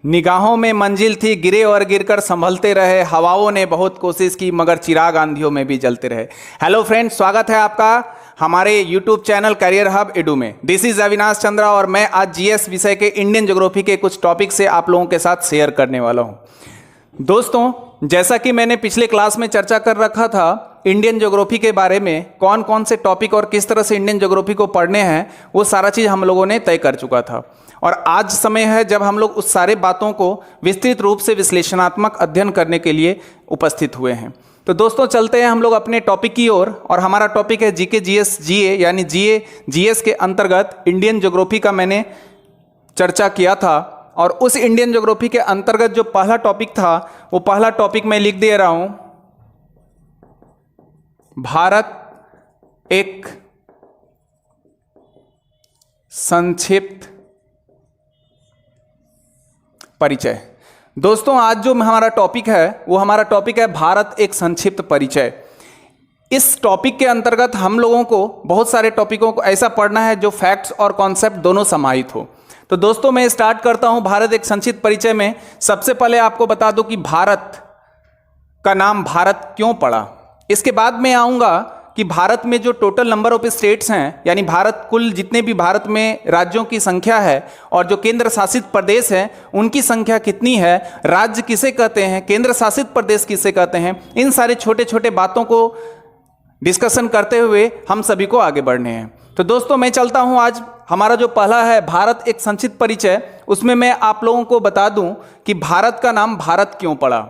निगाहों में मंजिल थी, गिरे और गिरकर संभलते रहे, हवाओं ने बहुत कोशिश की मगर चिराग आंधियों में भी जलते रहे। हेलो फ्रेंड्स, स्वागत है आपका हमारे YouTube channel career hub edu में। दिस इज अविनाश चंद्रा और मैं आज जीएस विषय के इंडियन ज्योग्राफी के कुछ टॉपिक से आप लोगों के साथ शेयर करने वाला हूं। दोस्तों, जैसा कि मैंने पिछले क्लास में चर्चा कर रखा था इंडियन ज्योग्राफी के बारे में, कौन कौन से टॉपिक और किस तरह से इंडियन ज्योग्राफी को पढ़ने हैं, वो सारा चीज़ हम लोगों ने तय कर चुका था। और आज समय है जब हम लोग उस सारे बातों को विस्तृत रूप से विश्लेषणात्मक अध्ययन करने के लिए उपस्थित हुए हैं। तो दोस्तों, चलते हैं हम लोग अपने टॉपिक की ओर। और हमारा टॉपिक है जीके जीएस जीए, यानी जीए जीएस के अंतर्गत इंडियन ज्योग्राफी का मैंने चर्चा किया था। और उस इंडियन ज्योग्राफी के अंतर्गत जो पहला टॉपिक था, वो पहला टॉपिक मैं लिख दे रहा हूं, भारत एक संक्षिप्त परिचय। दोस्तों, आज जो हमारा टॉपिक है वो हमारा टॉपिक है भारत एक संक्षिप्त परिचय। इस टॉपिक के अंतर्गत हम लोगों को बहुत सारे टॉपिकों को ऐसा पढ़ना है जो फैक्ट्स और कॉन्सेप्ट दोनों समाहित हो। तो दोस्तों, मैं स्टार्ट करता हूं भारत एक संक्षिप्त परिचय में। सबसे पहले आपको बता दूं कि भारत का नाम भारत क्यों पड़ा। इसके बाद मैं आऊंगा कि भारत में जो टोटल नंबर ऑफ स्टेट्स हैं, यानी भारत कुल जितने भी भारत में राज्यों की संख्या है और जो केंद्र शासित प्रदेश हैं उनकी संख्या कितनी है, राज्य किसे कहते हैं, केंद्र शासित प्रदेश किसे कहते हैं, इन सारे छोटे छोटे बातों को डिस्कशन करते हुए हम सभी को आगे बढ़ने हैं। तो दोस्तों, मैं चलता हूं। आज हमारा जो पहला है भारत एक संक्षिप्त परिचय, उसमें मैं आप लोगों को बता दूं कि भारत का नाम भारत क्यों पड़ा।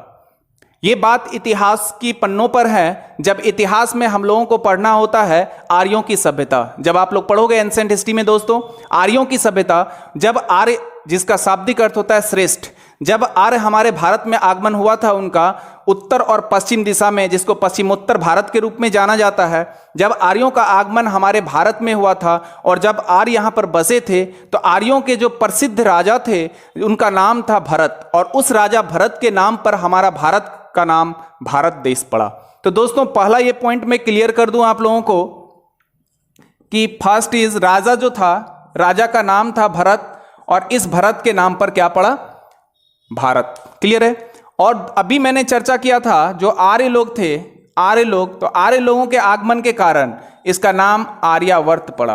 ये बात इतिहास की पन्नों पर है। जब इतिहास में हम लोगों को पढ़ना होता है आर्यों की सभ्यता, जब आप लोग पढ़ोगे एंसेंट हिस्ट्री में दोस्तों, आर्यों की सभ्यता, जब आर्य जिसका शाब्दिक अर्थ होता है श्रेष्ठ, जब आर्य हमारे भारत में आगमन हुआ था उनका उत्तर और पश्चिम दिशा में, जिसको पश्चिमोत्तर भारत के रूप में जाना जाता है, जब आर्यों का आगमन हमारे भारत में हुआ था और जब आर्य यहाँ पर बसे थे, तो आर्यों के जो प्रसिद्ध राजा थे उनका नाम था भरत, और उस राजा भरत के नाम पर हमारा भारत का नाम भारत देश पड़ा। तो दोस्तों, पहला ये पॉइंट मैं क्लियर कर दूं आप लोगों को कि फर्स्ट इज, राजा जो था, राजा का नाम था भरत, और इस भरत के नाम पर क्या पड़ा, भारत। क्लियर है। और अभी मैंने चर्चा किया था जो आर्य लोग थे, आर्य लोग, तो आर्य लोगों के आगमन के कारण इसका नाम आर्यावर्त पड़ा।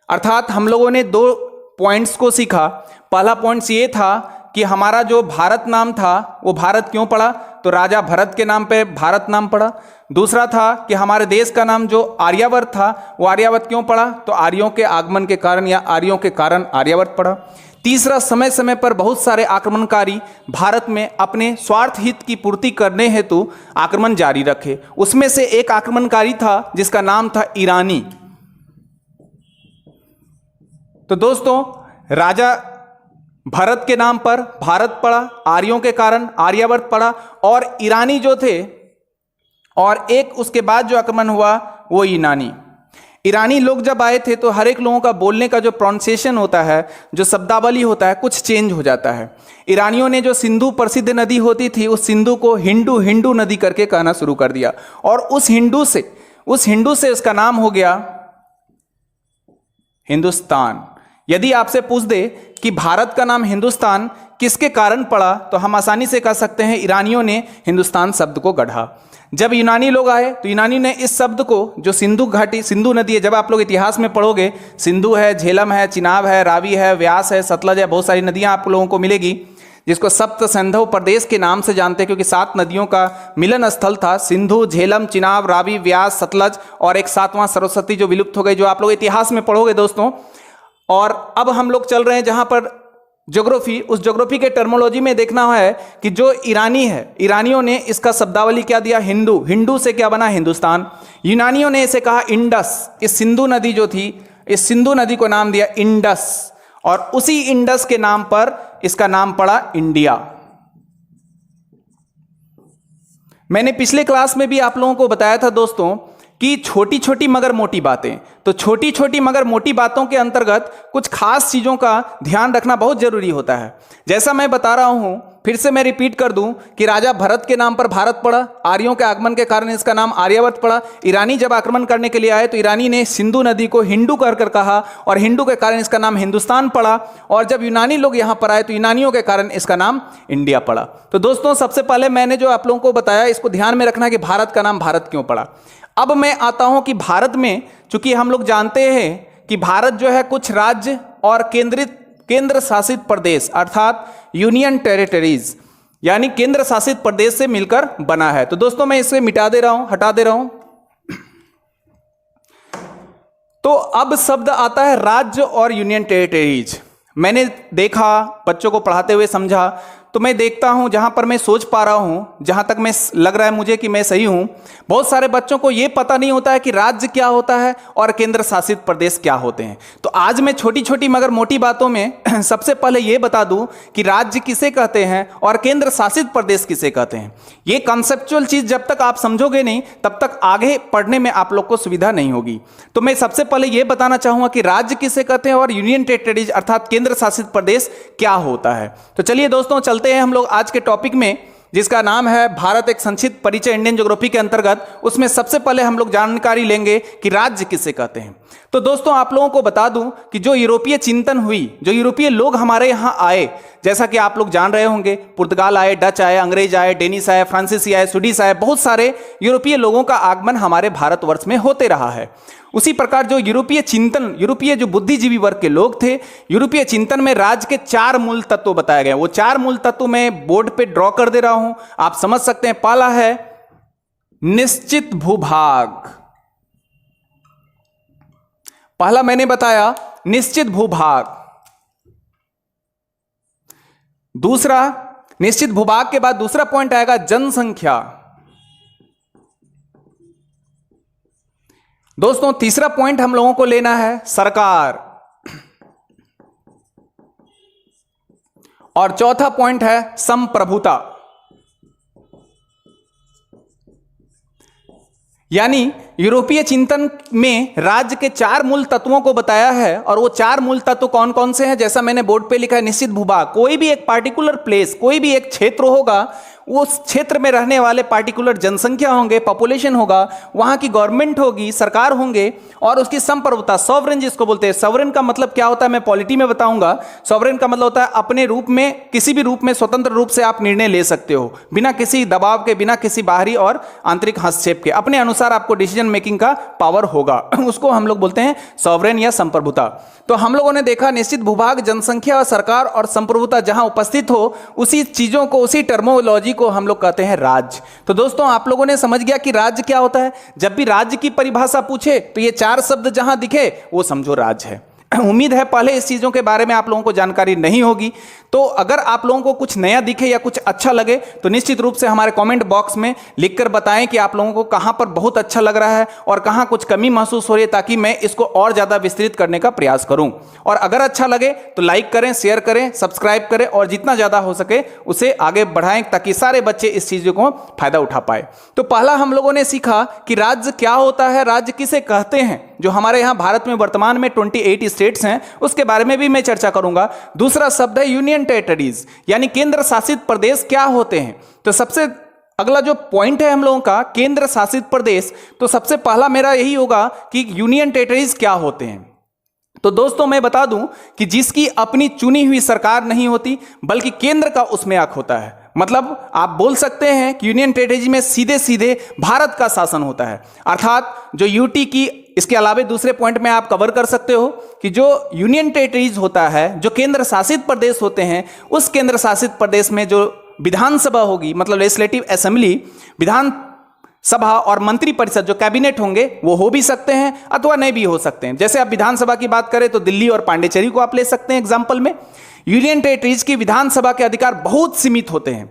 अर्थात हम लोगों ने दो पॉइंट्स को सीखा। पहला पॉइंट ये था कि हमारा जो भारत नाम था वो भारत क्यों पड़ा, तो राजा भरत के नाम पे भारत नाम पड़ा। दूसरा था कि हमारे देश का नाम जो आर्यावर्त था वो आर्यावर्त क्यों पड़ा, तो आर्यों के आगमन के कारण या आर्यों के कारण आर्यावर्त पड़ा। तीसरा, समय समय पर बहुत सारे आक्रमणकारी भारत में अपने स्वार्थ हित की पूर्ति करने हेतु आक्रमण जारी रखे। उसमें से एक आक्रमणकारी था जिसका नाम था ईरानी। तो दोस्तों, राजा भरत के नाम पर भारत पड़ा, आर्यों के कारण आर्यावर्त पड़ा, और ईरानी जो थे, और एक उसके बाद जो आक्रमण हुआ वो यूनानी। ईरानी लोग जब आए थे तो हर एक लोगों का बोलने का जो प्रोनाउंसिएशन होता है, जो शब्दावली होता है, कुछ चेंज हो जाता है। ईरानियों ने जो सिंधु प्रसिद्ध नदी होती थी उस सिंधु को हिंदू नदी करके कहना शुरू कर दिया, और उस हिंदू से उसका नाम हो गया हिंदुस्तान। यदि आपसे पूछ दे कि भारत का नाम हिंदुस्तान किसके कारण पड़ा, तो हम आसानी से कह सकते हैं ईरानियों ने हिंदुस्तान शब्द को गढ़ा। जब यूनानी लोग आए तो यूनानी ने इस शब्द को, जो सिंधु घाटी, सिंधु नदी है, जब आप लोग इतिहास में पढ़ोगे, सिंधु है, झेलम है, चिनाब है, रावी है, व्यास है, सतलज है, बहुत सारी नदियां आप लोगों को मिलेगी, जिसको सप्त सिंधु प्रदेश के नाम से जानते हैं, क्योंकि 7 नदियों का मिलन स्थल था। सिंधु, झेलम, चिनाब, रावी, व्यास, सतलज, और एक 7वां सरस्वती जो विलुप्त हो गई, जो आप लोग इतिहास में पढ़ोगे दोस्तों। और अब हम लोग चल रहे हैं जहां पर ज्योग्राफी, उस ज्योग्राफी के टर्मोलॉजी में देखना है कि जो ईरानी है, ईरानियों ने इसका शब्दावली क्या दिया, हिंदू से क्या बना, हिंदुस्तान। यूनानियों ने इसे कहा इंडस। इस सिंधु नदी जो थी, इस सिंधु नदी को नाम दिया इंडस, और उसी इंडस के नाम पर इसका नाम पड़ा इंडिया। मैंने पिछले क्लास में भी आप लोगों को बताया था दोस्तों कि छोटी छोटी मगर मोटी बातें, तो छोटी छोटी मगर मोटी बातों के अंतर्गत कुछ खास चीज़ों का ध्यान रखना बहुत जरूरी होता है। जैसा मैं बता रहा हूं, फिर से मैं रिपीट कर दूं कि राजा भरत के नाम पर भारत पड़ा, आर्यों के आगमन के कारण इसका नाम आर्यावर्त पड़ा। ईरानी जब आक्रमण करने के लिए आए तो ईरानी ने सिंधु नदी को हिंदू कर कहा और हिंदू के कारण इसका नाम हिंदुस्तान पड़ा। और जब यूनानी लोग यहां पर आए तो यूनानियों के कारण इसका नाम इंडिया पड़ा। तो दोस्तों सबसे पहले मैंने जो आप लोगों को बताया इसको ध्यान में रखना कि भारत का नाम भारत क्यों पड़ा। अब मैं आता हूं कि भारत में, चूंकि हम लोग जानते हैं कि भारत जो है कुछ राज्य और केंद्र शासित प्रदेश अर्थात यूनियन टेरिटरीज यानी केंद्र शासित प्रदेश से मिलकर बना है। तो दोस्तों मैं इसे मिटा दे रहा हूं, हटा दे रहा हूं। तो अब शब्द आता है राज्य और यूनियन टेरिटरीज। मैंने देखा, बच्चों को पढ़ाते हुए समझा, तो मैं देखता हूं जहां पर मैं सोच पा रहा हूं, जहां तक मैं लग रहा है मुझे कि मैं सही हूं, बहुत सारे बच्चों को यह पता नहीं होता है कि राज्य क्या होता है और केंद्र शासित प्रदेश क्या होते हैं। तो आज मैं छोटी छोटी मगर मोटी बातों में सबसे पहले यह बता दूं कि राज्य किसे कहते हैं और केंद्र शासित प्रदेश किसे कहते हैं। ये कॉन्सेप्चुअल चीज जब तक आप समझोगे नहीं तब तक आगे पढ़ने में आप लोग को सुविधा नहीं होगी। तो मैं सबसे पहले यह बताना चाहूंगा कि राज्य किसे कहते हैं और यूनियन टेरिटरीज अर्थात केंद्र शासित प्रदेश क्या होता है। तो चलिए दोस्तों चलते हैं हम लोग आज के टॉपिक में, जिसका नाम है भारत एक संक्षिप्त परिचय इंडियन ज्योग्राफी के अंतर्गत। उसमें सबसे पहले हम लोग जानकारी लेंगे कि राज्य किसे कहते हैं। तो दोस्तों आप लोगों को बता दूं कि जो यूरोपीय चिंतन हुई, जो यूरोपीय लोग हमारे यहां आए, जैसा कि आप लोग जान रहे होंगे, पुर्तगाल आए, डच आए, अंग्रेज आए, डेनिश आए, फ्रांसीसी आए, स्वीडिश आए, बहुत सारे यूरोपीय लोगों का आगमन हमारे भारतवर्ष में होते रहा है। उसी प्रकार जो यूरोपीय चिंतन, यूरोपीय जो बुद्धिजीवी वर्ग के लोग थे, यूरोपीय चिंतन में राज्य के 4 मूल तत्व बताए गए। वो 4 मूल तत्व मैं बोर्ड पे ड्रॉ कर दे रहा हूं, आप समझ सकते हैं। पहला है निश्चित भूभाग। पहला मैंने बताया निश्चित भूभाग। दूसरा, निश्चित भूभाग के बाद दूसरा पॉइंट आएगा जनसंख्या। दोस्तों तीसरा पॉइंट हम लोगों को लेना है सरकार। और चौथा पॉइंट है संप्रभुता। यानी यूरोपीय चिंतन में राज्य के 4 मूल तत्वों को बताया है। और वो 4 मूल तत्व कौन कौन से हैं, जैसा मैंने बोर्ड पे लिखा है, निश्चित भूभाग। कोई भी एक पार्टिकुलर प्लेस, कोई भी एक क्षेत्र होगा, उस क्षेत्र में रहने वाले पार्टिकुलर जनसंख्या होंगे, पॉपुलेशन होगा, वहां की गवर्नमेंट होगी, सरकार होंगे, और उसकी संप्रभुता, सॉवरेन जिसको बोलते हैं। सॉवरेन का मतलब क्या होता है मैं पॉलिटी में बताऊंगा। सॉवरेन का मतलब होता है अपने रूप में, किसी भी रूप में स्वतंत्र रूप से आप निर्णय ले सकते हो, बिना किसी दबाव के, बिना किसी बाहरी और आंतरिक हस्तक्षेप के। अपने अनुसार आपको डिसीजन मेकिंग का पावर होगा, उसको हम लोग बोलते हैं सॉवरेन या संप्रभुता। तो हम लोगों ने देखा निश्चित भूभाग, जनसंख्या और सरकार और संप्रभुता जहां उपस्थित हो, उसी चीजों को, उसी टर्मोलॉजी को हम लोग कहते हैं राज्य। तो दोस्तों आप लोगों ने समझ गया कि राज्य क्या होता है। जब भी राज्य की परिभाषा पूछे तो ये 4 शब्द जहां दिखे वो समझो राज्य है। उम्मीद है पहले इस चीजों के बारे में आप लोगों को जानकारी नहीं होगी। तो अगर आप लोगों को कुछ नया दिखे या कुछ अच्छा लगे तो निश्चित रूप से हमारे कमेंट बॉक्स में लिखकर बताएं कि आप लोगों को कहां पर बहुत अच्छा लग रहा है और कहां कुछ कमी महसूस हो रही है, ताकि मैं इसको और ज्यादा विस्तृत करने का प्रयास करूं। और अगर अच्छा लगे तो लाइक करें, शेयर करें, सब्सक्राइब करें और जितना ज्यादा हो सके उसे आगे बढ़ाएं, ताकि सारे बच्चे इस चीजों को फायदा उठा पाए। तो पहला हम लोगों ने सीखा कि राज्य क्या होता है, राज्य किसे कहते हैं। जो हमारे यहां भारत में वर्तमान में 28 स्टेट्स हैं, उसके बारे में भी मैं चर्चा करूंगा। दूसरा शब्द है यूनियन टेरिटरीज, यानी केंद्र शासित प्रदेश क्या होते हैं। तो सबसे अगला जो पॉइंट है हम लोगों का, केंद्र शासित प्रदेश, तो सबसे पहला मेरा यही होगा कि यूनियन टेरिटरीज क्या होते हैं। तो दोस्तों मैं बता दूं कि जिसकी अपनी चुनी हुई सरकार नहीं होती, बल्कि केंद्र का उसमें हक होता है। मतलब आप बोल सकते हैं कि यूनियन टेरिटरी में सीधे सीधे भारत का शासन होता है। अर्थात जो यूटी की, इसके अलावा दूसरे पॉइंट में आप कवर कर सकते हो कि जो यूनियन टेरिटरीज होता है, जो केंद्र शासित प्रदेश होते हैं, उस केंद्र शासित प्रदेश में जो विधानसभा होगी, मतलब लेजिस्लेटिव असेंबली, विधान सभा और मंत्री परिषद जो कैबिनेट होंगे, वो हो भी सकते हैं अथवा नहीं भी हो सकते हैं। जैसे आप विधानसभा की बात करें तो दिल्ली और पांडिचेरी को आप ले सकते हैं एग्जाम्पल में। यूनियन टेरिटरीज की विधानसभा के अधिकार बहुत सीमित होते हैं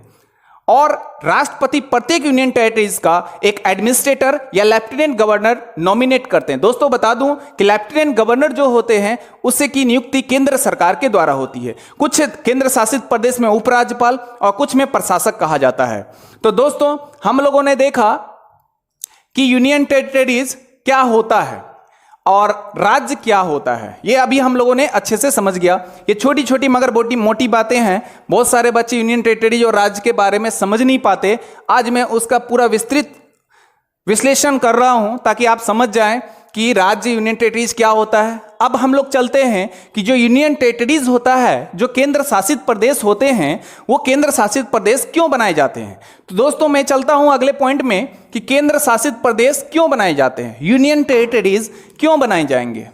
और राष्ट्रपति प्रत्येक यूनियन टेरिटरीज का एक एडमिनिस्ट्रेटर या लेफ्टिनेंट गवर्नर नॉमिनेट करते हैं। दोस्तों बता दूं कि लेफ्टिनेंट गवर्नर जो होते हैं उससे की नियुक्ति केंद्र सरकार के द्वारा होती है। कुछ केंद्र शासित प्रदेश में उपराज्यपाल और कुछ में प्रशासक कहा जाता है। तो दोस्तों हम लोगों ने देखा कि यूनियन टेरिटरीज क्या होता है। और राज्य क्या होता है, ये अभी हम लोगों ने अच्छे से समझ गया। ये छोटी छोटी मगर मोटी बातें हैं। बहुत सारे बच्चे यूनियन टेरिटरीज और राज्य के बारे में समझ नहीं पाते। आज मैं उसका पूरा विस्तृत विश्लेषण कर रहा हूं ताकि आप समझ जाएं कि राज्य यूनियन टेरिटरीज क्या होता है। अब हम लोग चलते हैं कि जो यूनियन टेरिटरीज होता है, जो केंद्र शासित प्रदेश होते हैं, वो केंद्र शासित प्रदेश क्यों बनाए जाते हैं। तो दोस्तों मैं चलता हूं अगले पॉइंट में कि केंद्र शासित प्रदेश क्यों बनाए जाते हैं, यूनियन टेरिटरीज क्यों बनाए जाएंगे।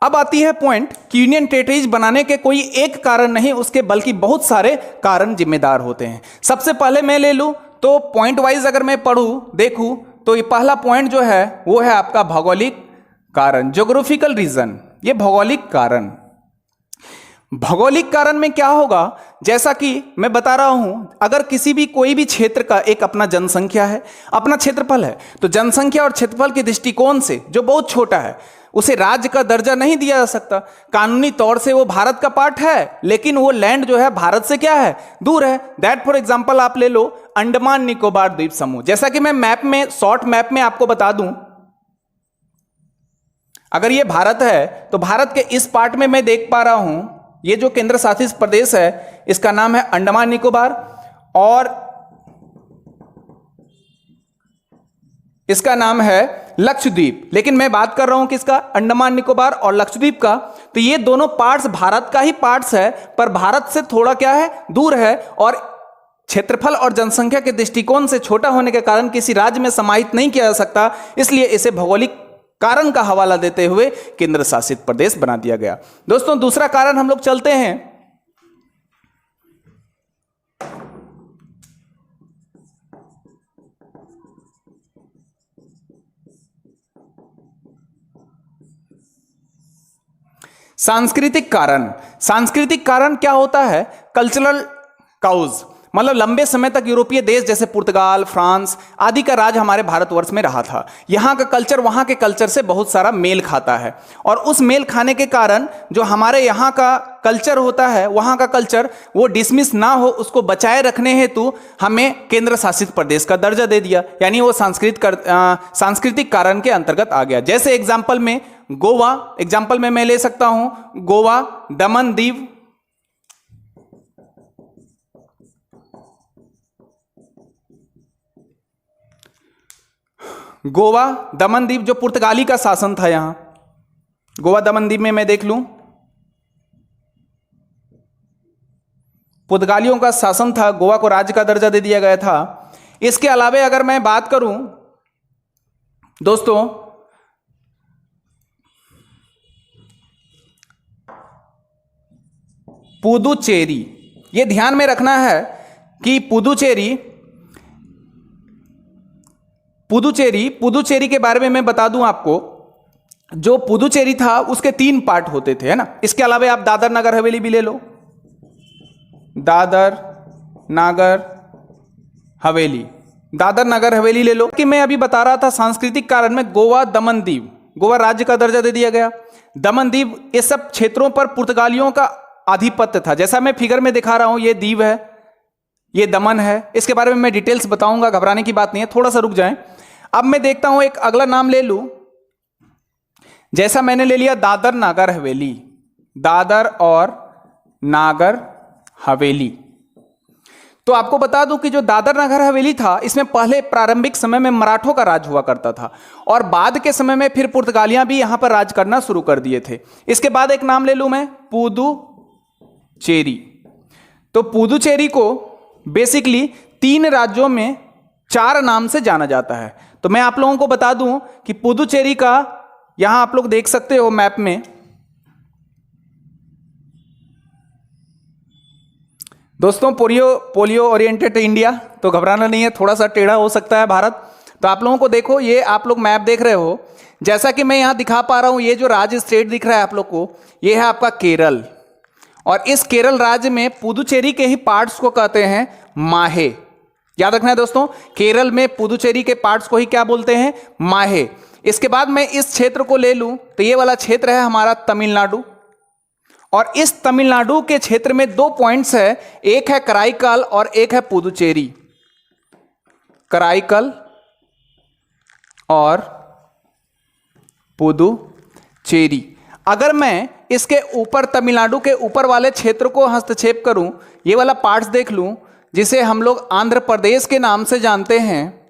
अब आती है पॉइंट कि यूनियन टेरिटरीज बनाने के कोई एक कारण नहीं, उसके बल्कि बहुत सारे कारण जिम्मेदार होते हैं। सबसे पहले मैं ले लूं तो पॉइंट वाइज अगर मैं पढ़ूं देखूं तो ये पहला पॉइंट जो है वो है आपका भौगोलिक कारण, ज्योग्राफिकल रीजन। ये भौगोलिक कारण, भौगोलिक कारण में क्या होगा, जैसा कि मैं बता रहा हूं, अगर किसी भी कोई भी क्षेत्र का एक अपना जनसंख्या है, अपना क्षेत्रफल है, तो जनसंख्या और क्षेत्रफल के दृष्टिकोण से जो बहुत छोटा है उसे राज्य का दर्जा नहीं दिया जा सकता। कानूनी तौर से वो भारत का पार्ट है, लेकिन वो लैंड जो है भारत से क्या है, दूर है। दैट फॉर एग्जांपल आप ले लो अंडमान निकोबार द्वीप समूह। जैसा कि मैं मैप में, शॉर्ट मैप में आपको बता दूं, अगर ये भारत है तो भारत के इस पार्ट में मैं देख पा रहा हूं, ये जो केंद्र शासित प्रदेश है इसका नाम है अंडमान निकोबार और इसका नाम है लक्षद्वीप। लेकिन मैं बात कर रहा हूं किसका, अंडमान निकोबार और लक्षद्वीप का। तो ये दोनों पार्ट्स भारत का ही पार्ट्स है, पर भारत से थोड़ा क्या है, दूर है, और क्षेत्रफल और जनसंख्या के दृष्टिकोण से छोटा होने के कारण किसी राज्य में समाहित नहीं किया जा सकता। इसलिए इसे भौगोलिक कारण का हवाला देते हुए केंद्र शासित प्रदेश बना दिया गया। दोस्तों दूसरा कारण हम लोग चलते हैं, सांस्कृतिक कारण। सांस्कृतिक कारण क्या होता है, कल्चरल काउज, मतलब लंबे समय तक यूरोपीय देश जैसे पुर्तगाल, फ्रांस आदि का राज हमारे भारतवर्ष में रहा था। यहाँ का कल्चर वहाँ के कल्चर से बहुत सारा मेल खाता है, और उस मेल खाने के कारण जो हमारे यहाँ का कल्चर होता है, वहाँ का कल्चर वो डिसमिस ना हो, उसको बचाए रखने हेतु हमें केंद्र शासित प्रदेश का दर्जा दे दिया, यानी वो सांस्कृतिक कारण के अंतर्गत आ गया। जैसे एग्जाम्पल में गोवा, एग्जाम्पल में मैं ले सकता हूं गोवा, दमन दीव, गोवा दमन दीव जो पुर्तगाली का शासन था, यहां गोवा दमन दीव में मैं देख लूं पुर्तगालियों का शासन था, गोवा को राज्य का दर्जा दे दिया गया था। इसके अलावा अगर मैं बात करूं दोस्तों, पुदुचेरी, ये ध्यान में रखना है कि पुदुचेरी के बारे में मैं बता दूं आपको, जो पुदुचेरी था उसके 3 पार्ट होते थे, है ना। इसके अलावा आप दादर नगर हवेली भी ले लो, दादर नगर हवेली ले लो। कि मैं अभी बता रहा था सांस्कृतिक कारण में गोवा दमन दीव, गोवा राज्य का दर्जा दे दिया गया, दमन दीव, ये सब क्षेत्रों पर पुर्तगालियों का आधिपत्य था। जैसा मैं फिगर में दिखा रहा हूं, ये दीव है, ये दमन है। इसके बारे में मैं डिटेल्स बताऊंगा, घबराने की बात नहीं है, थोड़ा सा रुक जाएं। अब मैं देखता हूं एक अगला नाम ले लूं, जैसा मैंने ले लिया दादर नागर हवेली, दादर और नागर हवेली। तो आपको बता दूं कि जो दादर नगर हवेली था, इसमें पहले प्रारंभिक समय में मराठों का राज हुआ करता था, और बाद के समय में फिर पुर्तगालियां भी यहां पर राज करना शुरू कर दिए थे। इसके बाद एक नाम ले लूं मैं, पुदुचेरी। तो पुदुचेरी को बेसिकली 3 राज्यों में 4 नाम से जाना जाता है। तो मैं आप लोगों को बता दूं कि पुदुचेरी का, यहां आप लोग देख सकते हो मैप में, दोस्तों पोलियो ओरिएंटेड इंडिया, तो घबराना नहीं है, थोड़ा सा टेढ़ा हो सकता है भारत। तो आप लोगों को देखो, ये आप लोग मैप देख रहे हो, जैसा कि मैं यहां दिखा पा रहा हूं, ये जो राज्य स्टेट दिख रहा है आप लोग को, ये है आपका केरल, और इस केरल राज्य में पुदुचेरी के ही पार्ट्स को कहते हैं माहे। याद रखना है दोस्तों, केरल में पुदुचेरी के पार्ट्स को ही क्या बोलते हैं, माहे। इसके बाद मैं इस क्षेत्र को ले लूं तो ये वाला क्षेत्र है हमारा तमिलनाडु, और इस तमिलनाडु के क्षेत्र में 2 पॉइंट्स है, एक है कराईकल और एक है पुदुचेरी। कराईकल और पुदुचेरी। अगर मैं इसके ऊपर तमिलनाडु के ऊपर वाले क्षेत्र को हस्तक्षेप करूं, ये वाला पार्ट्स देख लूं जिसे हम लोग आंध्र प्रदेश के नाम से जानते हैं,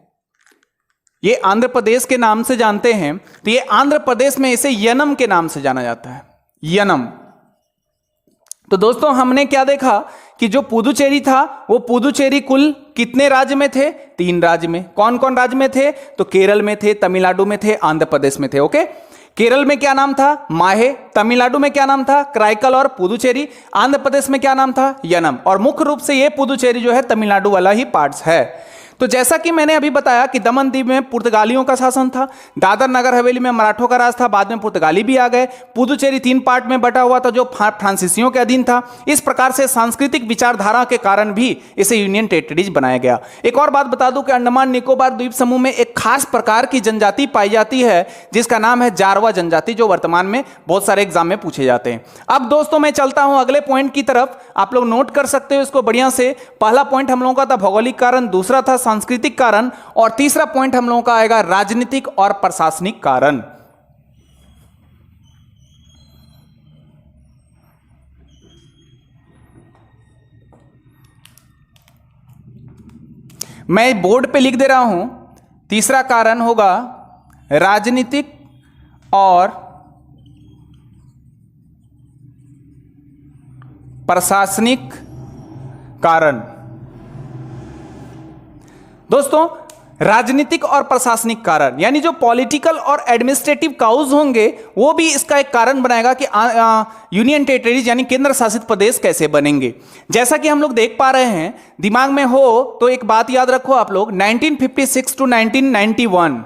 ये आंध्र प्रदेश के नाम से जानते हैं, तो ये आंध्र प्रदेश में इसे यनम के नाम से जाना जाता है, यनम। तो दोस्तों हमने क्या देखा कि जो पुदुचेरी था वो पुदुचेरी कुल कितने राज्य में थे? 3 राज्य में। कौन कौन राज्य में थे? तो केरल में थे, तमिलनाडु में थे, आंध्र प्रदेश में थे। ओके, केरल में क्या नाम था? माहे। तमिलनाडु में क्या नाम था? कराईकल और पुदुचेरी। आंध्र प्रदेश में क्या नाम था? यनम। और मुख्य रूप से ये पुदुचेरी जो है तमिलनाडु वाला ही पार्ट्स है। तो जैसा कि मैंने अभी बताया कि दमन द्वीप में पुर्तगालियों का शासन था, दादर नगर हवेली में मराठों का राज था, बाद में पुर्तगाली भी आ गए। पुदुचेरी 3 पार्ट में बटा हुआ था जो फ्रांसीसियों के अधीन था। इस प्रकार से सांस्कृतिक विचारधारा के कारण भी इसे यूनियन टेरिटरीज बनाया गया। एक और बात बता दूं कि अंडमान निकोबार द्वीप समूह में एक खास प्रकार की जनजाति पाई जाती है जिसका नाम है जारवा जनजाति, जो वर्तमान में बहुत सारे एग्जाम में पूछे जाते हैं। अब दोस्तों मैं चलता हूं अगले पॉइंट की तरफ, आप लोग नोट कर सकते हो इसको बढ़िया से। पहला पॉइंट हम लोगों का था भौगोलिक कारण, दूसरा था सांस्कृतिक कारण, और तीसरा पॉइंट हम लोगों का आएगा राजनीतिक और प्रशासनिक कारण। मैं बोर्ड पे लिख दे रहा हूं, तीसरा कारण होगा राजनीतिक और प्रशासनिक कारण। दोस्तों राजनीतिक और प्रशासनिक कारण यानी जो पॉलिटिकल और एडमिनिस्ट्रेटिव काउज होंगे वो भी इसका एक कारण बनाएगा कि यूनियन टेरिटरीज यानी केंद्र शासित प्रदेश कैसे बनेंगे। जैसा कि हम लोग देख पा रहे हैं, दिमाग में हो तो एक बात याद रखो आप लोग, 1956 टू 1991।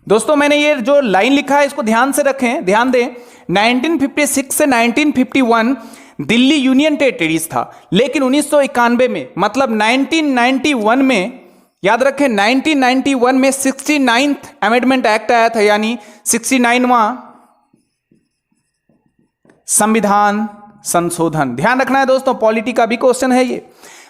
दोस्तों मैंने ये जो लाइन लिखा है इसको ध्यान से रखें, ध्यान दें। 1956 से 1951 दिल्ली यूनियन टेरिटरीज था, लेकिन 1991 में मतलब 1991 में, याद रखें 1991 में 69th अमेंडमेंट एक्ट आया था, यानी 69वां संविधान संशोधन। ध्यान रखना है दोस्तों, पॉलिटी का भी क्वेश्चन है ये।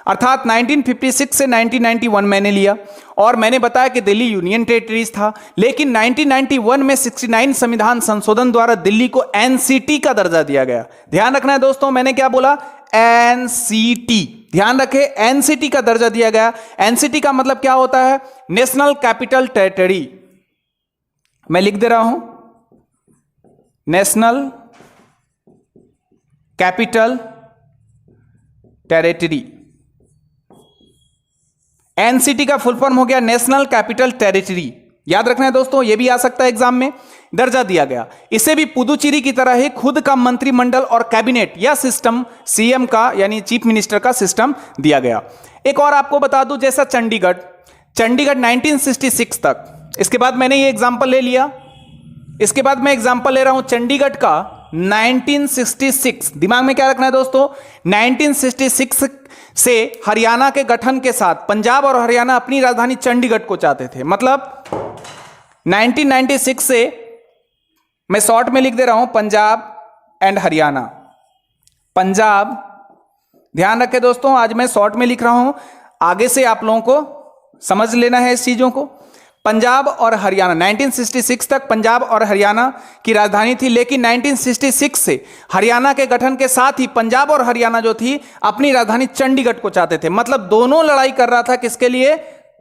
अर्थात 1956 से 1991 मैंने लिया और मैंने बताया कि दिल्ली यूनियन टेरिटरीज था, लेकिन 1991 में 69 संविधान संशोधन द्वारा दिल्ली को एनसीटी का दर्जा दिया गया। ध्यान रखना है दोस्तों, मैंने क्या बोला? एनसीटी। ध्यान रखें, एनसीटी का दर्जा दिया गया। एनसीटी का मतलब क्या होता है? National capital territory. मैं लिख दे रहा हूं, नेशनल कैपिटल टेरिटरी। एनसीटी का फुल फॉर्म हो गया नेशनल कैपिटल टेरिटरी। याद रखना है दोस्तों, यह भी आ सकता है एग्जाम में। दर्जा दिया गया। इसे भी पुदुचेरी की तरह ही खुद का मंत्रिमंडल और कैबिनेट या सिस्टम, सीएम का यानी चीफ मिनिस्टर का सिस्टम दिया गया। एक और आपको बता दूं, जैसा चंडीगढ़ 1966 तक, इसके बाद मैंने ये एग्जांपल ले लिया, इसके बाद मैं एग्जांपल ले रहा हूं चंडीगढ़ का 1966। दिमाग में क्या रखना है दोस्तों? 1966 से हरियाणा के गठन के साथ पंजाब और हरियाणा अपनी राजधानी चंडीगढ़ को चाहते थे। मतलब 1996 से, मैं शॉर्ट में लिख दे रहा हूं, पंजाब एंड हरियाणा। पंजाब, ध्यान रखें दोस्तों, आज मैं शॉर्ट में लिख रहा हूं, आगे से आप लोगों को समझ लेना है इस चीजों को। पंजाब और हरियाणा 1966 तक पंजाब और हरियाणा की राजधानी थी, लेकिन 1966 से हरियाणा के गठन के साथ ही पंजाब और हरियाणा जो थी अपनी राजधानी चंडीगढ़ को चाहते थे। मतलब दोनों लड़ाई कर रहा था, किसके लिए?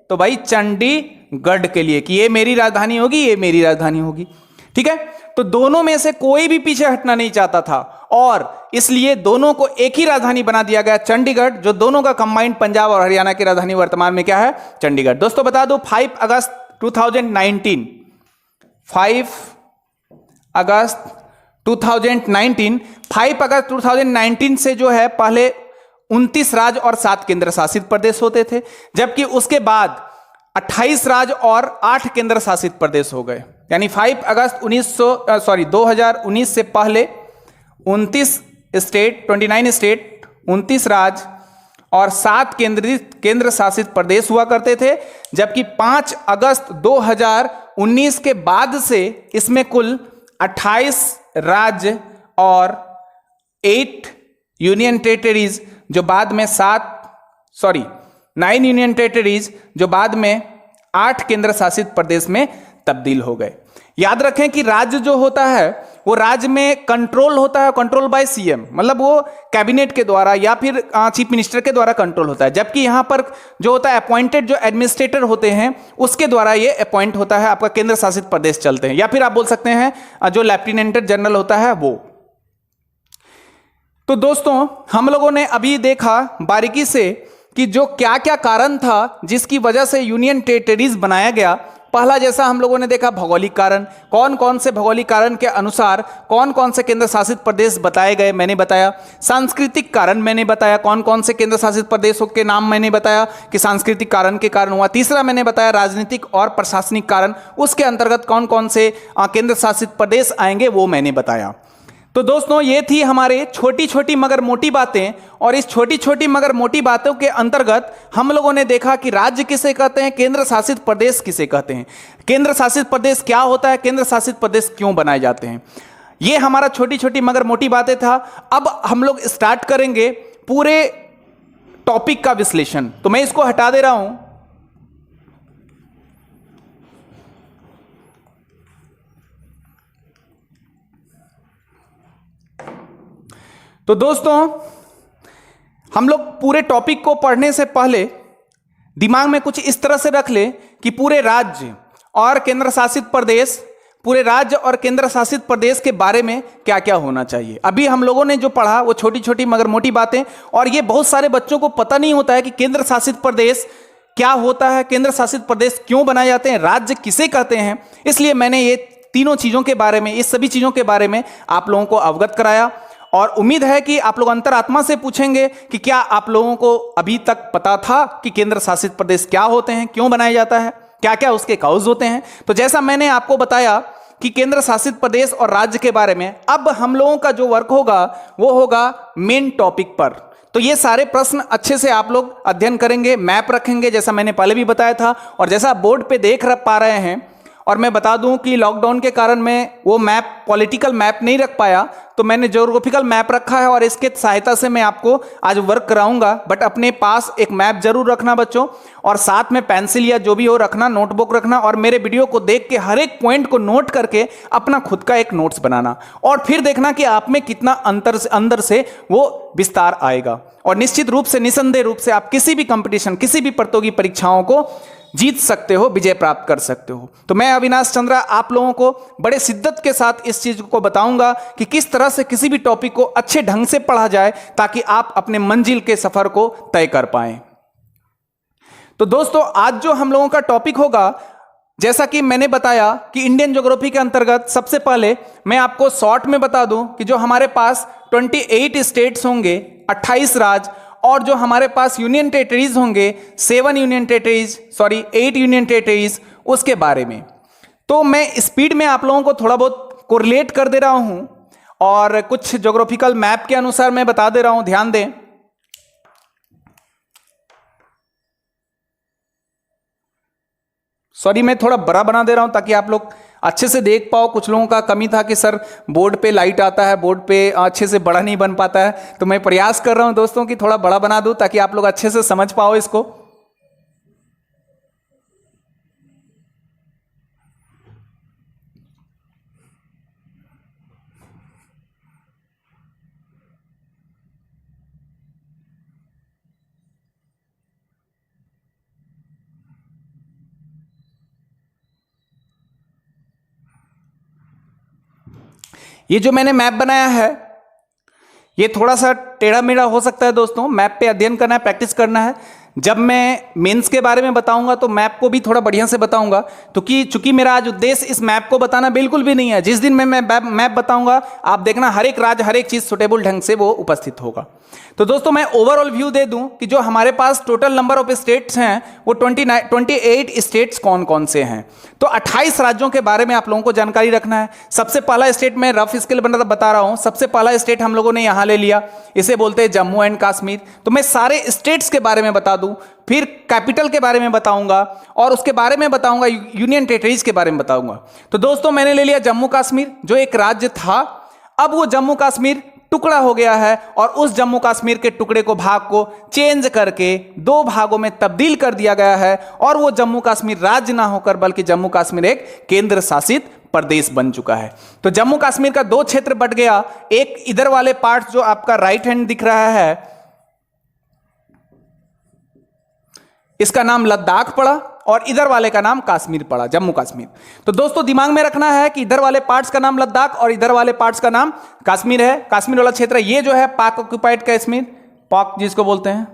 तो भाई चंडीगढ़ के लिए, कि ये मेरी राजधानी होगी, ये मेरी राजधानी होगी। ठीक है, तो दोनों में से कोई भी पीछे हटना नहीं चाहता था और इसलिए दोनों को एक ही राजधानी बना दिया गया, चंडीगढ़, जो दोनों का कंबाइंड पंजाब और हरियाणा की राजधानी वर्तमान में क्या है? चंडीगढ़। दोस्तों बता दो 5 अगस्त 2019, 5 अगस्त 2019 से जो है पहले 29 राज्य और 7 केंद्र शासित प्रदेश होते थे, जबकि उसके बाद 28 राज्य और 8 केंद्र शासित प्रदेश हो गए। यानी 5 अगस्त 2019 से पहले 29 स्टेट, 29 राज्य और 7 केंद्र शासित प्रदेश हुआ करते थे, जबकि 5 अगस्त 2019 के बाद से इसमें कुल 28 राज्य और 8 यूनियन टेरिटरीज जो बाद में 9 यूनियन टेरिटरीज जो बाद में 8 केंद्र शासित प्रदेश में तब्दील हो गए। याद रखें कि राज्य जो होता है वो राज्य में कंट्रोल होता है, कंट्रोल बाय सीएम, मतलब वो कैबिनेट के द्वारा या फिर चीफ मिनिस्टर के द्वारा कंट्रोल होता है, जबकि यहां पर जो होता है अपॉइंटेड जो एडमिनिस्ट्रेटर होते हैं उसके द्वारा ये अपॉइंट होता है, आपका केंद्र शासित प्रदेश चलते हैं, या फिर आप बोल सकते हैं जो लेफ्टिनेंट जनरल होता है वो। तो दोस्तों हम लोगों ने अभी देखा बारीकी से कि जो क्या क्या कारण था जिसकी वजह से यूनियन टेरिटरीज बनाया गया। पहला जैसा हम लोगों ने देखा भौगोलिक कारण, कौन कौन से भौगोलिक कारण के अनुसार कौन कौन से केंद्र शासित प्रदेश बताए गए मैंने बताया। सांस्कृतिक कारण मैंने बताया, कौन कौन से केंद्र शासित प्रदेशों के नाम मैंने बताया कि सांस्कृतिक कारण के कारण हुआ। तीसरा मैंने बताया राजनीतिक और प्रशासनिक कारण, उसके अंतर्गत कौन कौन से केंद्र शासित प्रदेश आएंगे वो मैंने बताया। तो दोस्तों ये थी हमारे छोटी छोटी मगर मोटी बातें, और इस छोटी छोटी मगर मोटी बातों के अंतर्गत हम लोगों ने देखा कि राज्य किसे कहते हैं, केंद्र शासित प्रदेश किसे कहते हैं, केंद्र शासित प्रदेश क्या होता है, केंद्र शासित प्रदेश क्यों बनाए जाते हैं। ये हमारा छोटी छोटी मगर मोटी बातें था। अब हम लोग स्टार्ट करेंगे पूरे टॉपिक का विश्लेषण। तो मैं इसको हटा दे रहा हूं। तो दोस्तों हम लोग पूरे टॉपिक को पढ़ने से पहले दिमाग में कुछ इस तरह से रख ले कि पूरे राज्य और केंद्र शासित प्रदेश, पूरे राज्य और केंद्र शासित प्रदेश के बारे में क्या क्या होना चाहिए। अभी हम लोगों ने जो पढ़ा वो छोटी छोटी मगर मोटी बातें, और ये बहुत सारे बच्चों को पता नहीं होता है कि केंद्र शासित प्रदेश क्या होता है, केंद्र शासित प्रदेश क्यों बनाए जाते हैं, राज्य किसे कहते हैं। इसलिए मैंने ये तीनों चीज़ों के बारे में, इस सभी चीज़ों के बारे में आप लोगों को अवगत कराया, और उम्मीद है कि आप लोग अंतरात्मा से पूछेंगे कि क्या आप लोगों को अभी तक पता था कि केंद्र शासित प्रदेश क्या होते हैं, क्यों बनाया जाता है, क्या क्या उसके काउज होते हैं। तो जैसा मैंने आपको बताया कि केंद्र शासित प्रदेश और राज्य के बारे में, अब हम लोगों का जो वर्क होगा वो होगा मेन टॉपिक पर। तो ये सारे प्रश्न अच्छे से आप लोग अध्ययन करेंगे, मैप रखेंगे जैसा मैंने पहले भी बताया था, और जैसा बोर्ड पे देख पा रहे हैं। और मैं बता दूं कि लॉकडाउन के कारण मैं वो मैप, पॉलिटिकल मैप नहीं रख पाया, तो मैंने ज्योग्राफिकल मैप रखा है, और इसके सहायता से मैं आपको आज वर्क कराऊंगा। बट अपने पास एक मैप जरूर रखना बच्चों, और साथ में पेंसिल या जो भी हो रखना, नोटबुक रखना, और मेरे वीडियो को देख के हर एक पॉइंट को नोट करके अपना खुद का एक नोट्स बनाना, और फिर देखना कि आप में कितना अंदर से वो विस्तार आएगा। और निश्चित रूप से, निसंदेह रूप से आप किसी भी कंपटीशन, किसी भी प्रतियोगी परीक्षाओं को जीत सकते हो, विजय प्राप्त कर सकते हो। तो मैं अविनाश चंद्रा आप लोगों को बड़े शिद्दत के साथ इस चीज को बताऊंगा कि किस तरह से किसी भी टॉपिक को अच्छे ढंग से पढ़ा जाए ताकि आप अपने मंजिल के सफर को तय कर पाएं। तो दोस्तों आज जो हम लोगों का टॉपिक होगा, जैसा कि मैंने बताया कि इंडियन ज्योग्राफी के अंतर्गत सबसे पहले मैं आपको शॉर्ट में बता दूं कि जो हमारे पास 28 स्टेट्स होंगे, 28 राज्य, और जो हमारे पास यूनियन टेरिटरीज होंगे 8 यूनियन टेरिटरीज, उसके बारे में। तो मैं स्पीड में आप लोगों को थोड़ा बहुत कोरिलेट कर दे रहा हूं, और कुछ ज्योग्राफिकल मैप के अनुसार मैं बता दे रहा हूं, ध्यान दें। सॉरी, मैं थोड़ा बड़ा बना दे रहा हूं ताकि आप लोग अच्छे से देख पाओ। कुछ लोगों का कमी था कि सर बोर्ड पे लाइट आता है, बोर्ड पे अच्छे से बड़ा नहीं बन पाता है, तो मैं प्रयास कर रहा हूं दोस्तों कि थोड़ा बड़ा बना दूं ताकि आप लोग अच्छे से समझ पाओ इसको। ये जो मैंने मैप बनाया है ये थोड़ा सा टेढ़ा मेढ़ा हो सकता है दोस्तों, मैप पे अध्ययन करना है, प्रैक्टिस करना है। जब मैं मेंस के बारे में बताऊंगा तो मैप को भी थोड़ा बढ़िया से बताऊंगा, तो कि चूंकि मेरा आज उद्देश्य इस मैप को बताना बिल्कुल भी नहीं है। जिस दिन मैं मैप बताऊंगा आप देखना हर एक राज्य, हर एक चीज सुटेबल ढंग से वो उपस्थित होगा। तो दोस्तों मैं ओवरऑल व्यू दे दूं कि जो हमारे पास टोटल नंबर ऑफ स्टेट्स हैं वो 28 स्टेट्स कौन कौन से हैं। तो 28 राज्यों के बारे में आप लोगों को जानकारी रखना है। सबसे पहला स्टेट मैं रफ स्केल बता रहा हूं, सबसे पहला स्टेट हम लोगों ने यहां ले लिया, इसे बोलते हैं जम्मू एंड कश्मीर। तो मैं सारे स्टेट्स के बारे में बता दूं, फिर कैपिटल के बारे में बताऊंगा, और उसके बारे में बताऊंगा यूनियन टेरिटरीज के बारे में बताऊंगा। तो दोस्तों मैंने ले लिया जम्मू कश्मीर जो एक राज्य था, अब वो जम्मू कश्मीर टुकड़ा हो गया है और उस जम्मू कश्मीर के टुकड़े को भाग को चेंज करके दो भागों में तब्दील कर दिया गया है और वो जम्मू कश्मीर राज्य ना होकर बल्कि जम्मू कश्मीर एक केंद्र शासित प्रदेश बन चुका है। तो जम्मू कश्मीर का दो क्षेत्र बट गया, एक इधर वाले पार्ट जो आपका राइट हैंड दिख रहा है इसका नाम लद्दाख पड़ा और इधर वाले का नाम कश्मीर पड़ा, जम्मू कश्मीर। तो दोस्तों दिमाग में रखना है कि इधर वाले पार्ट्स का नाम लद्दाख और इधर वाले पार्ट्स का नाम कश्मीर है। कश्मीर वाला क्षेत्र ये जो है पाक ऑक्युपाइड कश्मीर, पाक जिसको बोलते हैं,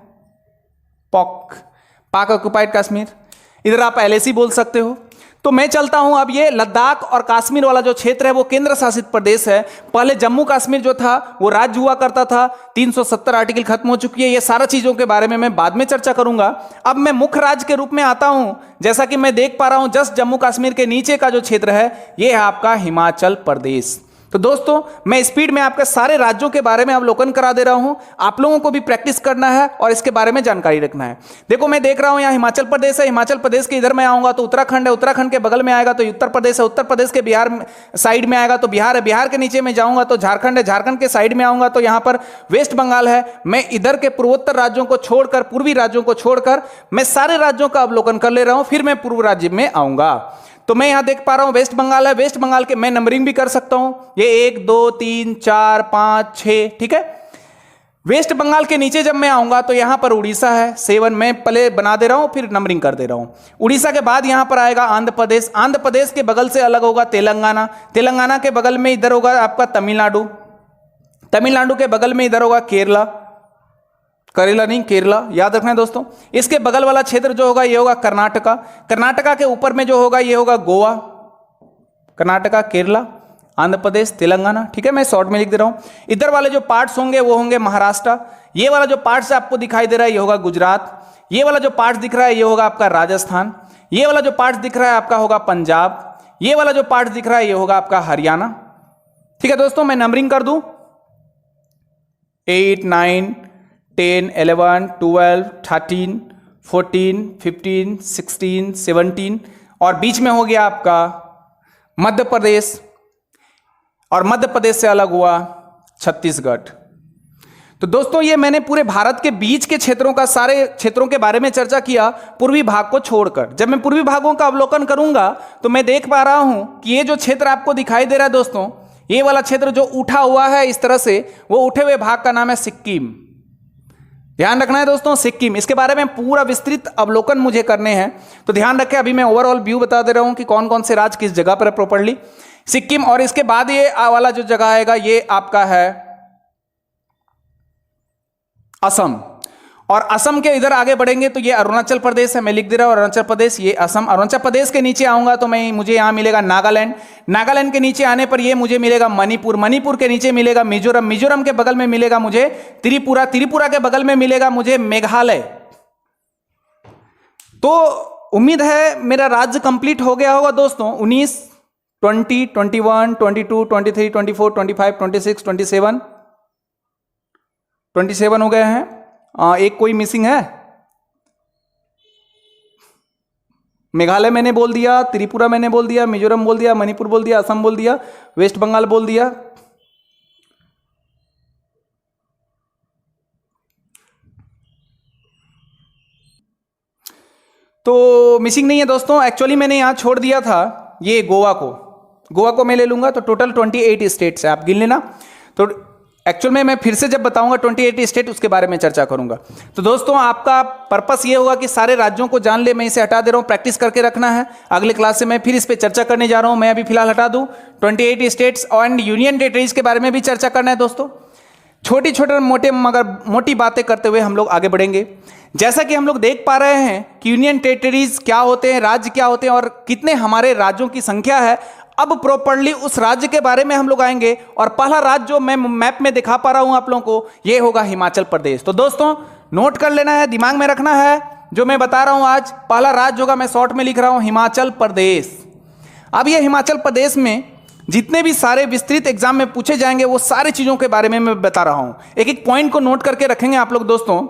पाक ऑक्युपाइड कश्मीर, इधर आप LAC बोल सकते हो। तो मैं चलता हूं, अब ये लद्दाख और कश्मीर वाला जो क्षेत्र है वो केंद्र शासित प्रदेश है। पहले जम्मू कश्मीर जो था वो राज्य हुआ करता था, 370 आर्टिकल खत्म हो चुकी है। ये सारा चीजों के बारे में मैं बाद में चर्चा करूंगा। अब मैं मुख्य राज्य के रूप में आता हूं। जैसा कि मैं देख पा रहा हूं जस्ट जम्मू कश्मीर के नीचे का जो क्षेत्र है ये है आपका हिमाचल प्रदेश। तो दोस्तों मैं स्पीड में आपके सारे राज्यों के बारे में अवलोकन करा दे रहा हूं, आप लोगों को भी प्रैक्टिस करना है और इसके बारे में जानकारी रखना है। देखो मैं देख रहा हूं यहाँ हिमाचल प्रदेश है, हिमाचल प्रदेश के इधर मैं आऊंगा तो उत्तराखंड है, उत्तराखंड के बगल में आएगा तो उत्तर प्रदेश है, उत्तर प्रदेश के बिहार साइड में आएगा तो बिहार है, बिहार के नीचे में जाऊंगा तो झारखंड है, झारखंड के साइड में आऊंगा तो यहाँ पर वेस्ट बंगाल है। मैं इधर के पूर्वोत्तर राज्यों को छोड़कर, पूर्वी राज्यों को छोड़कर मैं सारे राज्यों का अवलोकन कर ले रहा हूं, फिर मैं पूर्व राज्य में आऊंगा। तो मैं यहां देख पा रहा हूं वेस्ट बंगाल है, वेस्ट बंगाल के मैं नंबरिंग भी कर सकता हूं, ये 1 2 3 4 5 6, ठीक है। वेस्ट बंगाल के नीचे जब मैं आऊंगा तो यहां पर उड़ीसा है 7, मैं पहले बना दे रहा हूं फिर नंबरिंग कर दे रहा हूं। उड़ीसा के बाद यहां पर आएगा आंध्र प्रदेश, आंध्र प्रदेश के बगल से अलग होगा तेलंगाना, तेलंगाना के बगल में इधर होगा आपका तमिलनाडु, तमिलनाडु के बगल में इधर होगा केरला, करेला नहीं केरला याद रखना है दोस्तों। इसके बगल वाला क्षेत्र जो होगा ये होगा कर्नाटका, कर्नाटका के ऊपर में जो होगा ये होगा गोवा, कर्नाटका, केरला, आंध्र प्रदेश, तेलंगाना, ठीक है। मैं शॉर्ट में लिख दे रहा हूं। इधर वाले जो पार्ट्स होंगे वो होंगे महाराष्ट्र, ये वाला जो पार्ट्स आपको दिखाई दे रहा है ये होगा गुजरात, ये वाला जो पार्ट्स दिख रहा है ये होगा आपका राजस्थान, ये वाला जो पार्ट्स दिख रहा है आपका होगा पंजाब, ये वाला जो पार्ट्स दिख रहा है ये होगा आपका हरियाणा, ठीक है दोस्तों। मैं नंबरिंग कर दूं 8 9 10 11 12 13 14 15 16 17 और बीच में हो गया आपका मध्य प्रदेश और मध्य प्रदेश से अलग हुआ छत्तीसगढ़। तो दोस्तों ये मैंने पूरे भारत के बीच के क्षेत्रों का, सारे क्षेत्रों के बारे में चर्चा किया पूर्वी भाग को छोड़कर। जब मैं पूर्वी भागों का अवलोकन करूंगा तो मैं देख पा रहा हूं कि ये जो क्षेत्र आपको दिखाई दे रहा है दोस्तों, ये वाला क्षेत्र जो उठा हुआ है इस तरह से, वो उठे हुए भाग का नाम है सिक्किम। ध्यान रखना है दोस्तों सिक्किम, इसके बारे में पूरा विस्तृत अवलोकन मुझे करने हैं तो ध्यान रखें। अभी मैं ओवरऑल व्यू बता दे रहा हूं कि कौन कौन से राज्य किस जगह पर प्रॉपर्ली, सिक्किम। और इसके बाद ये वाला जो जगह आएगा ये आपका है असम, और असम के इधर आगे बढ़ेंगे तो ये अरुणाचल प्रदेश है, मैं लिख दे रहा हूं अरुणाचल प्रदेश, ये असम। अरुणाचल प्रदेश के नीचे आऊंगा तो मुझे यहां मिलेगा नागालैंड, नागालैंड के नीचे आने पर ये मुझे मिलेगा मणिपुर, मणिपुर के नीचे मिलेगा मिजोरम, मिजोरम के बगल में मिलेगा मुझे त्रिपुरा, त्रिपुरा के बगल में मिलेगा मुझे मेघालय। तो उम्मीद है मेरा राज्य कंप्लीट हो गया होगा दोस्तों। 19 20 21 22 23 24 25 26 27 हो गए हैं। एक कोई मिसिंग है, मेघालय मैंने बोल दिया, त्रिपुरा मैंने बोल दिया, मिजोरम बोल दिया, मणिपुर बोल दिया, असम बोल दिया, वेस्ट बंगाल बोल दिया। तो मिसिंग नहीं है दोस्तों, एक्चुअली मैंने यहां छोड़ दिया था ये गोवा को मैं ले लूंगा तो टोटल 28 स्टेट्स है, आप गिन लेना। तो एक्चुअल में मैं फिर से जब बताऊंगा 28 स्टेट उसके बारे में चर्चा करूंगा। तो दोस्तों आपका पर्पस ये होगा कि सारे राज्यों को जान ले, मैं इसे हटा दे रहा हूं, प्रैक्टिस करके रखना है। अगले क्लास से मैं फिर इस पे चर्चा करने जा रहा हूं, मैं अभी फिलहाल हटा दूं। 28 स्टेट्स एंड यूनियन टेरिटरीज के बारे में भी चर्चा करना है दोस्तों। छोटी छोटे मोटे मगर मोटी बातें करते हुए हम लोग आगे बढ़ेंगे। जैसा कि हम लोग देख पा रहे हैं कि यूनियन टेरिटरीज क्या होते हैं, राज्य क्या होते हैं और कितने हमारे राज्यों की संख्या है। अब प्रॉपर्ली उस राज्य के बारे में हम लोग आएंगे और पहला राज्य जो मैं मैप में दिखा पा रहा हूं आप लोगों को, यह होगा हिमाचल प्रदेश। तो दोस्तों नोट कर लेना है, दिमाग में रखना है जो मैं बता रहा हूं आज। पहला राज्य होगा, मैं शॉर्ट में लिख रहा हूं, हिमाचल प्रदेश। अब यह हिमाचल प्रदेश में जितने भी सारे विस्तृत एग्जाम में पूछे जाएंगे वो सारी चीजों के बारे में मैं बता रहा हूं, एक एक पॉइंट को नोट करके रखेंगे आप लोग दोस्तों।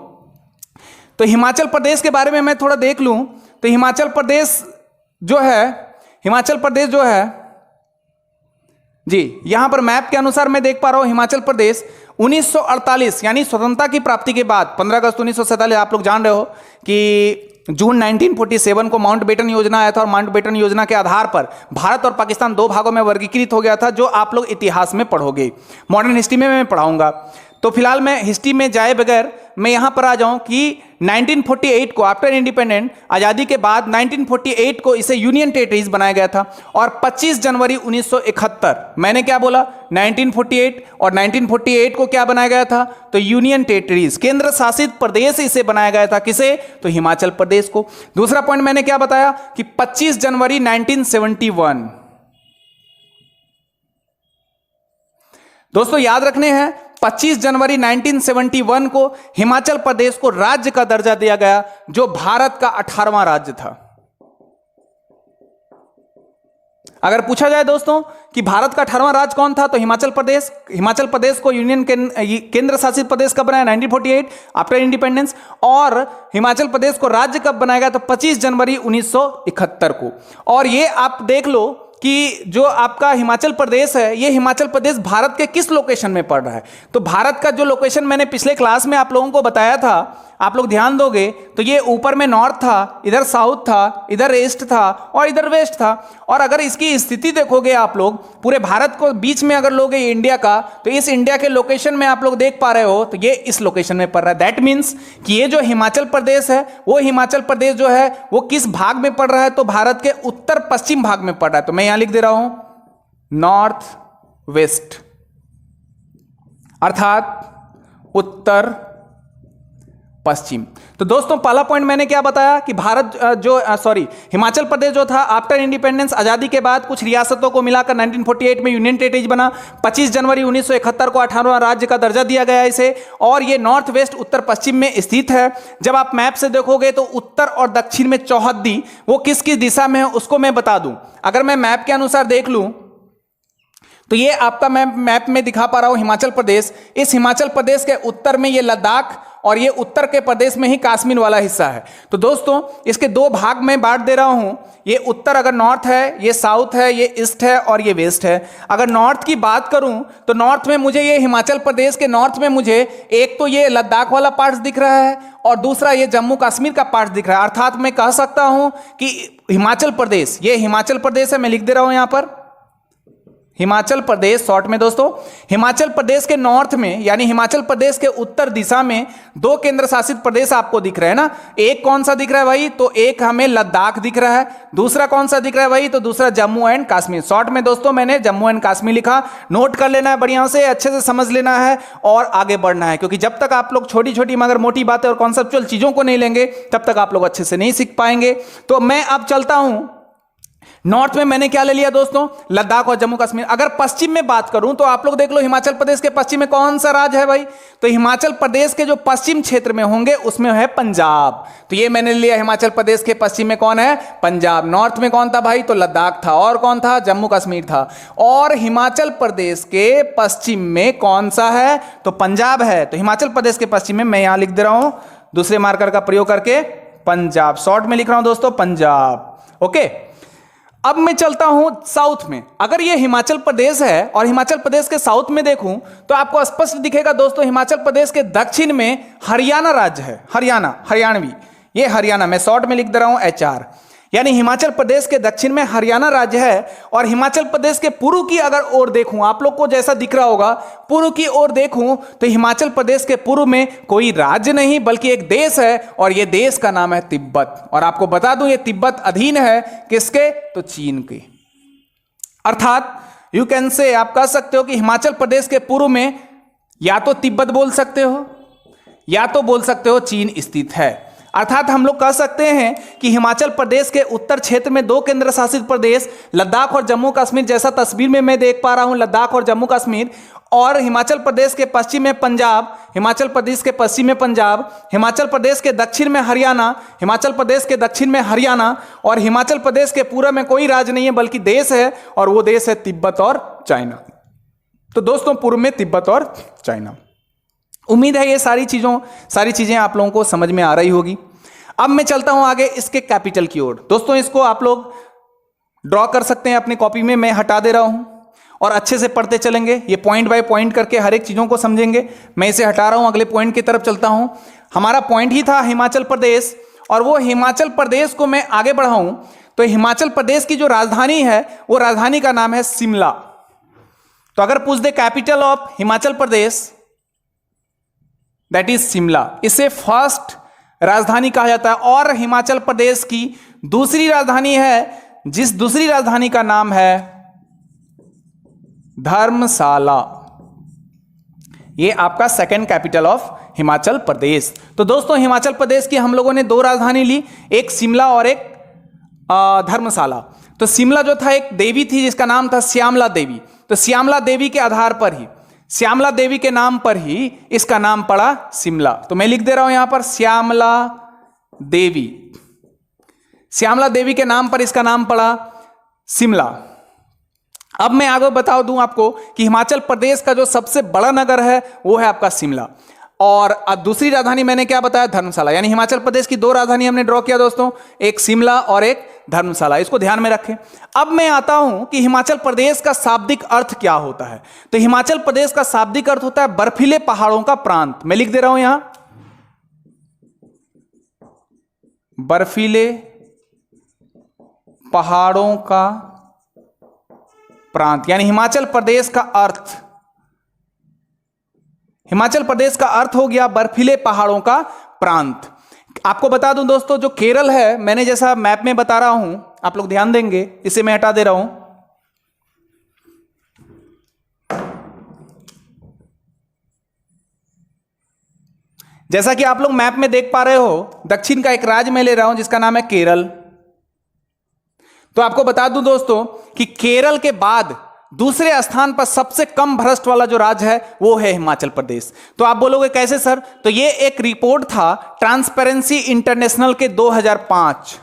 तो हिमाचल प्रदेश के बारे में मैं थोड़ा देख लूं तो हिमाचल प्रदेश जो है जी, यहां पर मैप के अनुसार मैं देख पा रहा हूं हिमाचल प्रदेश 1948 यानी स्वतंत्रता की प्राप्ति के बाद 15 अगस्त 1947, आप लोग जान रहे हो कि जून 1947 को माउंटबेटन योजना आया था और माउंटबेटन योजना के आधार पर भारत और पाकिस्तान दो भागों में वर्गीकृत हो गया था, जो आप लोग इतिहास में पढ़ोगे, मॉडर्न हिस्ट्री में मैं पढ़ाऊंगा। तो फिलहाल मैं हिस्ट्री में जाए बगैर मैं यहां पर आ जाऊं कि 1948 को आफ्टर इंडिपेंडेंट आज़ादी के बाद 1948 को इसे यूनियन टेरिटरीज बनाया गया था और 25 जनवरी 1971, मैंने क्या बोला 1948 और 1948 को क्या बनाया गया था, तो यूनियन टेरिटरीज, केंद्र शासित प्रदेश इसे बनाया गया था। किसे, तो हिमाचल प्रदेश को। दूसरा पॉइंट मैंने क्या बताया कि 25 जनवरी 1971, दोस्तों याद रखने हैं 25 जनवरी 1971 को हिमाचल प्रदेश को राज्य का दर्जा दिया गया, जो भारत का 18वां राज्य था। अगर पूछा जाए दोस्तों कि भारत का 18वां राज्य कौन था, तो हिमाचल प्रदेश। हिमाचल प्रदेश को यूनियन केंद्र शासित प्रदेश कब बनाया, 1948 आफ्टर इंडिपेंडेंस। और हिमाचल प्रदेश को राज्य कब बनाया गया, तो 25 जनवरी 1971 को। और ये आप देख लो कि जो आपका हिमाचल प्रदेश है, ये हिमाचल प्रदेश भारत के किस लोकेशन में पड़ रहा है। तो भारत का जो लोकेशन मैंने पिछले क्लास में आप लोगों को बताया था, आप लोग ध्यान दोगे तो ये ऊपर में नॉर्थ था, इधर साउथ था, इधर ईस्ट था और इधर वेस्ट था। और अगर इसकी स्थिति देखोगे आप लोग, पूरे भारत को बीच में अगर लोगे इंडिया का, तो इस इंडिया के लोकेशन में आप लोग देख पा रहे हो, तो ये इस लोकेशन में पड़ रहा है। दैट मीन्स कि ये जो हिमाचल प्रदेश है, वो हिमाचल प्रदेश जो है वो किस भाग में पड़ रहा है, तो भारत के उत्तर पश्चिम भाग में पड़ रहा है। तो मैं यहां लिख दे रहा हूं नॉर्थ वेस्ट, अर्थात उत्तर पश्चिम। तो दोस्तों पहला पॉइंट मैंने क्या बताया कि भारत हिमाचल प्रदेश जो था आफ्टर इंडिपेंडेंस आजादी के बाद कुछ रियासतों को मिलाकर 1948 में यूनियन टेरिटरीज बना। 25 जनवरी 1971 को 18वां राज्य का दर्जा दिया गया इसे, और ये नॉर्थ वेस्ट उत्तर पश्चिम में स्थित है। जब आप मैप से देखोगे तो उत्तर और दक्षिण में चौहद्दी वो किस किस दिशा में है उसको मैं बता दूं। अगर मैं मैप के अनुसार देख लूं तो ये आपका मैप में दिखा पा रहा हूं हिमाचल प्रदेश। इस हिमाचल प्रदेश के उत्तर में ये लद्दाख और ये उत्तर के प्रदेश में ही कश्मीर वाला हिस्सा है। तो दोस्तों इसके दो भाग में बांट दे रहा हूं। ये उत्तर अगर नॉर्थ है, ये साउथ है, ये ईस्ट है और ये वेस्ट है। अगर नॉर्थ की बात करूं तो नॉर्थ में मुझे ये हिमाचल प्रदेश के नॉर्थ में मुझे एक तो ये लद्दाख वाला पार्ट दिख रहा है और दूसरा ये जम्मू कश्मीर का पार्ट दिख रहा है। अर्थात मैं कह सकता हूं कि हिमाचल प्रदेश, ये हिमाचल प्रदेश है, मैं लिख दे रहा हूं यहां पर हिमाचल प्रदेश शॉर्ट में। दोस्तों हिमाचल प्रदेश के नॉर्थ में यानी हिमाचल प्रदेश के उत्तर दिशा में दो केंद्र शासित प्रदेश आपको दिख रहे हैं ना। एक कौन सा दिख रहा है भाई, तो एक हमें लद्दाख दिख रहा है। दूसरा कौन सा दिख रहा है भाई, तो दूसरा जम्मू एंड कश्मीर। शॉर्ट में दोस्तों मैंने जम्मू एंड कश्मीर लिखा। नोट कर लेना है बढ़िया से, अच्छे से समझ लेना है और आगे बढ़ना है, क्योंकि जब तक आप लोग छोटी छोटी मगर मोटी बातें और कॉन्सेप्चुअल चीजों को नहीं लेंगे तब तक आप लोग अच्छे से नहीं सीख पाएंगे। तो मैं अब चलता हूं नॉर्थ में। मैंने क्या ले लिया दोस्तों, लद्दाख और जम्मू कश्मीर। अगर पश्चिम में बात करूं तो आप लोग देख लो हिमाचल प्रदेश के पश्चिम में कौन सा राज्य है भाई, तो हिमाचल प्रदेश के जो पश्चिम क्षेत्र में होंगे उसमें है पंजाब। तो ये मैंने लिया हिमाचल प्रदेश के पश्चिम में कौन है, पंजाब। नॉर्थ में कौन था भाई, तो लद्दाख था, और कौन था, जम्मू कश्मीर था। और हिमाचल प्रदेश के पश्चिम में कौन सा है, तो पंजाब है। तो हिमाचल प्रदेश के पश्चिम में मैं यहां लिख दे रहा हूं दूसरे मार्कर का प्रयोग करके पंजाब। शॉर्ट में लिख रहा हूं दोस्तों पंजाब। ओके, अब मैं चलता हूं साउथ में। अगर ये हिमाचल प्रदेश है और हिमाचल प्रदेश के साउथ में देखूं तो आपको स्पष्ट दिखेगा दोस्तों, हिमाचल प्रदेश के दक्षिण में हरियाणा राज्य है। हरियाणा, हरियाणवी, ये हरियाणा मैं शॉर्ट में लिख दे रहा हूं HR, यानी हिमाचल प्रदेश के दक्षिण में हरियाणा राज्य है। और हिमाचल प्रदेश के पूर्व की अगर ओर देखूं, आप लोग को जैसा दिख रहा होगा, पूर्व की ओर देखूं तो हिमाचल प्रदेश के पूर्व में कोई राज्य नहीं बल्कि एक देश है, और यह देश का नाम है तिब्बत। और आपको बता दूं ये तिब्बत अधीन है किसके, तो चीन के। अर्थात यू कैन से, आप कह सकते हो कि हिमाचल प्रदेश के पूर्व में या तो तिब्बत बोल सकते हो या तो बोल सकते हो चीन स्थित है। अर्थात हम लोग कह सकते हैं कि हिमाचल प्रदेश के उत्तर क्षेत्र में दो केंद्र शासित प्रदेश लद्दाख और जम्मू कश्मीर, जैसा तस्वीर में मैं देख पा रहा हूं लद्दाख और जम्मू कश्मीर, और हिमाचल प्रदेश के पश्चिम में पंजाब, हिमाचल प्रदेश के पश्चिम में पंजाब, हिमाचल प्रदेश के दक्षिण में हरियाणा, हिमाचल प्रदेश के दक्षिण में हरियाणा, और हिमाचल प्रदेश के पूर्व में कोई राज्य नहीं है बल्कि देश है, और वो देश है तिब्बत और चाइना। तो दोस्तों पूर्व में तिब्बत और चाइना। उम्मीद है ये सारी चीजें आप लोगों को समझ में आ रही होगी। अब मैं चलता हूं आगे इसके कैपिटल की ओर। दोस्तों इसको आप लोग ड्रॉ कर सकते हैं अपनी कॉपी में, मैं हटा दे रहा हूं। और अच्छे से पढ़ते चलेंगे। ये पॉइंट बाय पॉइंट करके हर एक चीज़ों को समझेंगे। मैं इसे हटा रहा हूं, अगले पॉइंट की तरफ चलता हूं। हमारा पॉइंट ही था हिमाचल प्रदेश, और वो हिमाचल प्रदेश को मैं आगे बढ़ाऊं तो हिमाचल प्रदेश की जो राजधानी है वो राजधानी का नाम है शिमला। तो अगर पूछ दे capital of Himachal Pradesh, that is Shimla. इसे फर्स्ट राजधानी कहा जाता है। और हिमाचल प्रदेश की दूसरी राजधानी है, जिस दूसरी राजधानी का नाम है धर्मशाला। ये आपका सेकंड कैपिटल ऑफ हिमाचल प्रदेश। तो दोस्तों हिमाचल प्रदेश की हम लोगों ने दो राजधानी ली, एक शिमला और एक धर्मशाला। तो शिमला जो था एक देवी थी जिसका नाम था श्यामला देवी। तो श्यामला देवी के आधार पर ही, श्यामला देवी के नाम पर ही इसका नाम पड़ा शिमला। तो मैं लिख दे रहा हूं यहां पर श्यामला देवी। श्यामला देवी के नाम पर इसका नाम पड़ा शिमला। अब मैं आगे बता दूं आपको कि हिमाचल प्रदेश का जो सबसे बड़ा नगर है वो है आपका शिमला। और अब दूसरी राजधानी मैंने क्या बताया, धर्मशाला। यानी हिमाचल प्रदेश की दो राजधानी हमने ड्रॉ किया दोस्तों, एक शिमला और एक धर्मशाला। इसको ध्यान में रखें। अब मैं आता हूं कि हिमाचल प्रदेश का शाब्दिक अर्थ क्या होता है। तो हिमाचल प्रदेश का शाब्दिक अर्थ होता है बर्फीले पहाड़ों का प्रांत। मैं लिख दे रहा हूं यहां, बर्फीले पहाड़ों का प्रांत। यानी हिमाचल प्रदेश का अर्थ, हिमाचल प्रदेश का अर्थ हो गया बर्फीले पहाड़ों का प्रांत। आपको बता दूं दोस्तों, जो केरल है, मैंने जैसा मैप में बता रहा हूं, आप लोग ध्यान देंगे, इसे मैं हटा दे रहा हूं। जैसा कि आप लोग मैप में देख पा रहे हो, दक्षिण का एक राज्य मैं ले रहा हूं जिसका नाम है केरल। तो आपको बता दूं दोस्तों कि केरल के बाद दूसरे स्थान पर सबसे कम भ्रष्ट वाला जो राज्य है वो है हिमाचल प्रदेश। तो आप बोलोगे कैसे सर? तो ये एक रिपोर्ट था ट्रांसपेरेंसी इंटरनेशनल के 2005,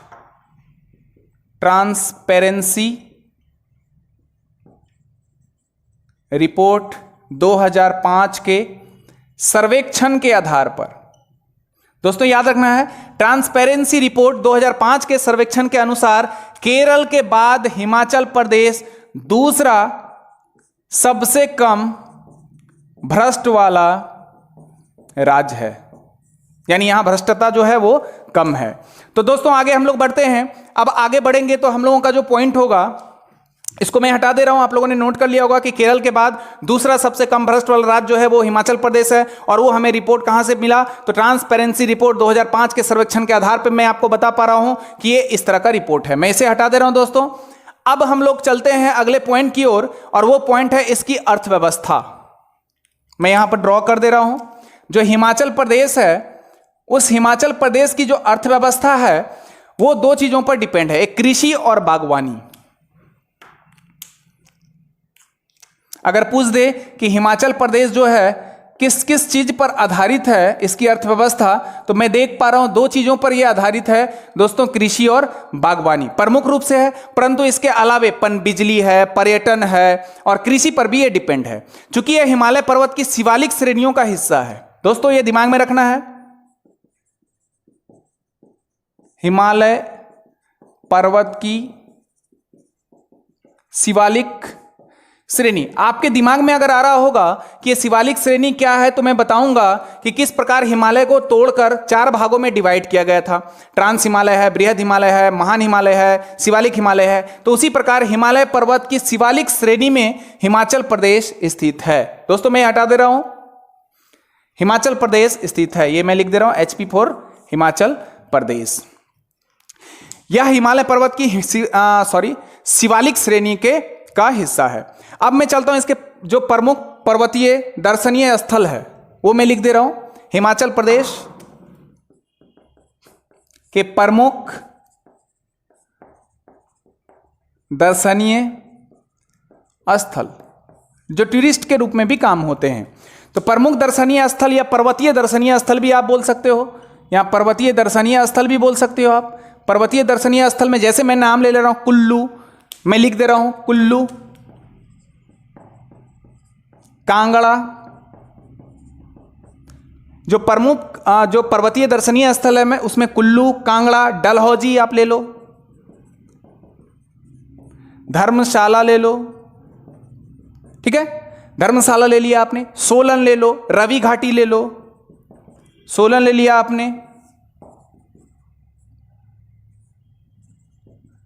ट्रांसपेरेंसी रिपोर्ट 2005 के सर्वेक्षण के आधार पर। दोस्तों याद रखना है, ट्रांसपेरेंसी रिपोर्ट 2005 के सर्वेक्षण के अनुसार केरल के बाद हिमाचल प्रदेश दूसरा सबसे कम भ्रष्ट वाला राज्य है। यानी यहां भ्रष्टता जो है वो कम है। तो दोस्तों आगे हम लोग बढ़ते हैं। अब आगे बढ़ेंगे तो हम लोगों का जो पॉइंट होगा, इसको मैं हटा दे रहा हूं। आप लोगों ने नोट कर लिया होगा कि केरल के बाद दूसरा सबसे कम भ्रष्ट वाला राज्य जो है वो हिमाचल प्रदेश है। और वो हमें रिपोर्ट कहां से मिला? तो ट्रांसपेरेंसी रिपोर्ट 2005 के सर्वेक्षण के आधार पर मैं आपको बता पा रहा हूं कि ये इस तरह का रिपोर्ट है। मैं इसे हटा दे रहा हूं दोस्तों। अब हम लोग चलते हैं अगले पॉइंट की ओर, और वो पॉइंट है इसकी अर्थव्यवस्था। मैं यहां पर ड्रॉ कर दे रहा हूं। जो हिमाचल प्रदेश है, उस हिमाचल प्रदेश की जो अर्थव्यवस्था है वो दो चीजों पर डिपेंड है, एक कृषि और बागवानी। अगर पूछ दे कि हिमाचल प्रदेश जो है किस किस चीज पर आधारित है इसकी अर्थव्यवस्था, तो मैं देख पा रहा हूं दो चीजों पर यह आधारित है दोस्तों, कृषि और बागवानी प्रमुख रूप से है, परंतु इसके अलावे बिजली है, पर्यटन है, और कृषि पर भी यह डिपेंड है। चूंकि यह हिमालय पर्वत की शिवालिक श्रेणियों का हिस्सा है। दोस्तों यह दिमाग में रखना है, हिमालय पर्वत की शिवालिक श्रेणी। आपके दिमाग में अगर आ रहा होगा कि ये शिवालिक श्रेणी क्या है, तो मैं बताऊंगा कि किस प्रकार हिमालय को तोड़कर चार भागों में डिवाइड किया गया था। ट्रांस हिमालय है, बृहद हिमालय है, महान हिमालय है, शिवालिक हिमालय है। तो उसी प्रकार हिमालय पर्वत की शिवालिक श्रेणी में हिमाचल प्रदेश स्थित है। दोस्तों मैं हटा दे रहा हूं, हिमाचल प्रदेश स्थित है, ये मैं लिख दे रहा हूं HP फॉर हिमाचल प्रदेश। यह हिमालय पर्वत की शिवालिक श्रेणी के का हिस्सा है। अब मैं चलता हूं इसके जो प्रमुख पर्वतीय दर्शनीय स्थल है वो मैं लिख दे रहा हूं। हिमाचल प्रदेश के प्रमुख दर्शनीय स्थल जो टूरिस्ट के रूप में भी काम होते हैं। तो प्रमुख दर्शनीय स्थल या पर्वतीय दर्शनीय स्थल भी आप बोल सकते हो, यहां पर्वतीय दर्शनीय स्थल भी बोल सकते हो आप। पर्वतीय दर्शनीय स्थल में जैसे मैं नाम ले रहा हूं कुल्लू, मैं लिख दे रहा हूं कुल्लू, कांगड़ा। जो प्रमुख जो पर्वतीय दर्शनीय स्थल है मैं उसमें कुल्लू, कांगड़ा, डलहौजी आप ले लो, धर्मशाला ले लो, ठीक है, धर्मशाला ले लिया आपने, सोलन ले लो, रवि घाटी ले लो, सोलन ले लिया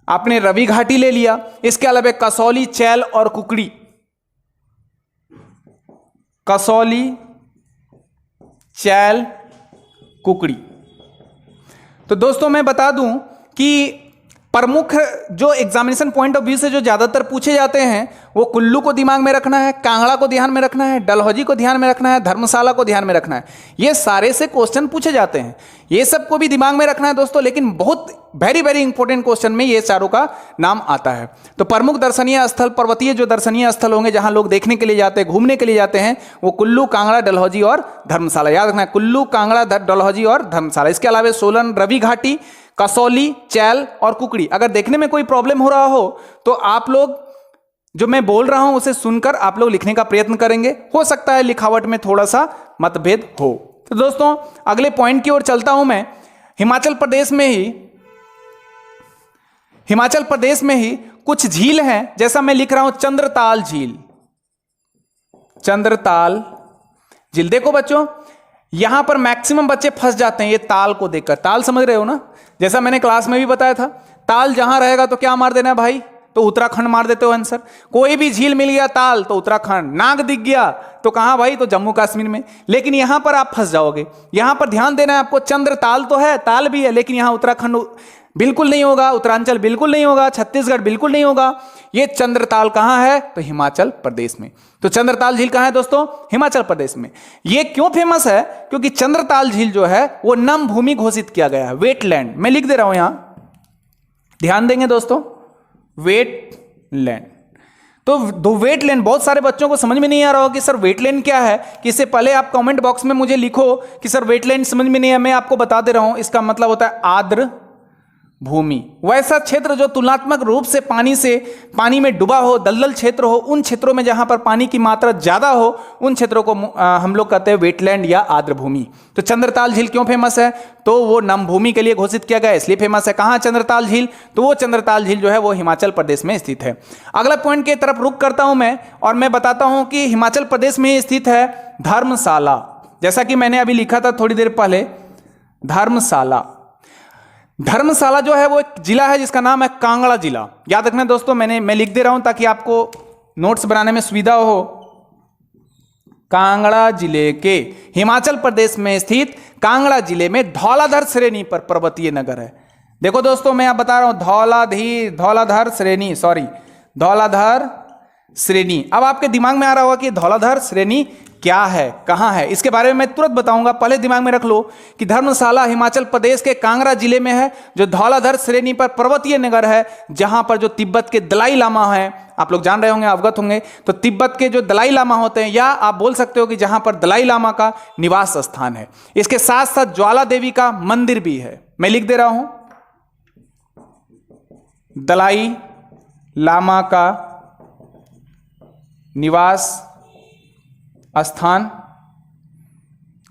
आपने रवि घाटी ले लिया। इसके अलावा कसौली, चैल और कुकड़ी, कसौली, चैल, कुकड़ी। तो दोस्तों मैं बता दूं कि प्रमुख जो एग्जामिनेशन पॉइंट ऑफ व्यू से जो ज्यादातर पूछे जाते हैं वो कुल्लू को दिमाग में रखना है, कांगड़ा को ध्यान में रखना है, डलहौजी को ध्यान में रखना है, धर्मशाला को ध्यान में रखना है। ये सारे से क्वेश्चन पूछे जाते हैं, ये सब को भी दिमाग में रखना है दोस्तों। लेकिन बहुत वेरी वेरी इंपॉर्टेंट क्वेश्चन में ये चारों का नाम आता है। तो प्रमुख दर्शनीय स्थल, पर्वतीय जो दर्शनीय स्थल होंगे जहां लोग देखने के लिए जाते हैं, घूमने के लिए जाते हैं, वो कुल्लू, कांगड़ा, डलहौजी और धर्मशाला। याद रखना है, कुल्लू, कांगड़ा, डलहौजी और धर्मशाला। इसके अलावा सोलन, रवि घाटी, कसौली, चैल और कुकड़ी। अगर देखने में कोई प्रॉब्लम हो रहा हो तो आप लोग जो मैं बोल रहा हूं उसे सुनकर आप लोग लिखने का प्रयत्न करेंगे। हो सकता है लिखावट में थोड़ा सा मतभेद हो। तो दोस्तों अगले पॉइंट की ओर चलता हूं मैं। हिमाचल प्रदेश में ही कुछ झील हैं, जैसा मैं लिख रहा हूं चंद्रताल झील, चंद्रताल झील। देखो बच्चों, यहां पर मैक्सिमम बच्चे फंस जाते हैं ये ताल को देखकर। ताल समझ रहे हो ना, जैसा मैंने क्लास में भी बताया था, ताल जहां रहेगा तो क्या मार देना है भाई, तो उत्तराखंड मार देते हो आंसर। कोई भी झील मिल गया ताल तो उत्तराखंड, नाग दिख गया तो कहां भाई, तो जम्मू कश्मीर में। लेकिन यहां पर आप फंस जाओगे। यहां पर ध्यान देना है आपको, चंद्रताल तो है, ताल भी है, लेकिन यहां उत्तराखंड बिल्कुल नहीं होगा, उत्तरांचल बिल्कुल नहीं होगा, छत्तीसगढ़ बिल्कुल नहीं होगा। ये चंद्रताल कहां है, तो हिमाचल प्रदेश में। तो चंद्रताल झील कहां है दोस्तों, हिमाचल प्रदेश में। ये क्यों फेमस है, क्योंकि चंद्रताल झील जो है वो नम भूमि घोषित किया गया है, वेटलैंड। मैं लिख दे रहा हूं यहां, ध्यान देंगे दोस्तों, वेटलैंड। तो दो वेटलैंड, बहुत सारे बच्चों को समझ में नहीं आ रहा होगा कि सर वेटलैंड क्या है। कि इससे पहले आप कमेंट बॉक्स में मुझे लिखो कि सर वेटलैंड समझ में नहीं है, मैं आपको बता दे रहा हूं। इसका मतलब होता है आर्द्र भूमि, वैसा क्षेत्र जो तुलनात्मक रूप से पानी में डूबा हो, दलदल क्षेत्र हो, उन क्षेत्रों में जहां पर पानी की मात्रा ज्यादा हो, उन क्षेत्रों को हम लोग कहते हैं वेटलैंड या आर्द्र भूमि। तो चंद्रताल झील क्यों फेमस है, तो वो नम भूमि के लिए घोषित किया गया, इसलिए फेमस है। कहां चंद्रताल झील, तो वो चंद्रताल झील जो है वो हिमाचल प्रदेश में स्थित है। अगला पॉइंट की तरफ रुक करता हूं मैं, और मैं बताता हूं कि हिमाचल प्रदेश में स्थित है धर्मशाला। जैसा कि मैंने अभी लिखा था थोड़ी देर पहले, धर्मशाला। धर्मशाला जो है वो एक जिला है जिसका नाम है कांगड़ा जिला। याद रखना दोस्तों, मैं लिख दे रहा हूं ताकि आपको नोट्स बनाने में सुविधा हो। कांगड़ा जिले के, हिमाचल प्रदेश में स्थित कांगड़ा जिले में धौलाधर श्रेणी पर पर्वतीय नगर है। देखो दोस्तों, मैं आप बता रहा हूं धौलाधर श्रेणी। अब आपके दिमाग में आ रहा होगा कि धौलाधर श्रेणी क्या है, कहां है, इसके बारे में मैं तुरंत बताऊंगा। पहले दिमाग में रख लो कि धर्मशाला हिमाचल प्रदेश के कांगड़ा जिले में है, जो धौलाधर श्रेणी पर पर्वतीय नगर है, जहां पर जो तिब्बत के दलाई लामा हैं, आप लोग जान रहे होंगे, अवगत होंगे। तो तिब्बत के जो दलाई लामा होते हैं, या आप बोल सकते हो कि जहां पर दलाई लामा का निवास स्थान है। इसके साथ साथ ज्वाला देवी का मंदिर भी है। मैं लिख दे रहा हूं, दलाई लामा का निवास स्थान,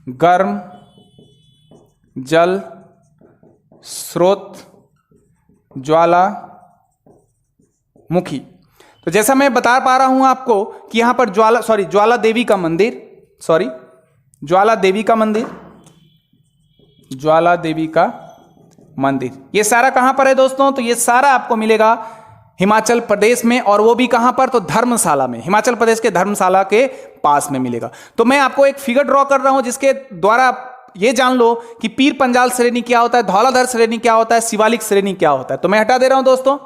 गर्म जल स्रोत, ज्वालामुखी। तो जैसा मैं बता पा रहा हूं आपको कि यहां पर ज्वाला देवी का मंदिर, ये सारा कहां पर है दोस्तों, तो ये सारा आपको मिलेगा हिमाचल प्रदेश में, और वो भी कहां पर, तो धर्मशाला में, हिमाचल प्रदेश के धर्मशाला के पास में मिलेगा। तो मैं आपको एक फिगर ड्रॉ कर रहा हूं जिसके द्वारा आप ये जान लो कि पीर पंजाल श्रेणी क्या होता है, धौलाधर श्रेणी क्या होता है, शिवालिक श्रेणी क्या होता है। तो मैं हटा दे रहा हूं दोस्तों।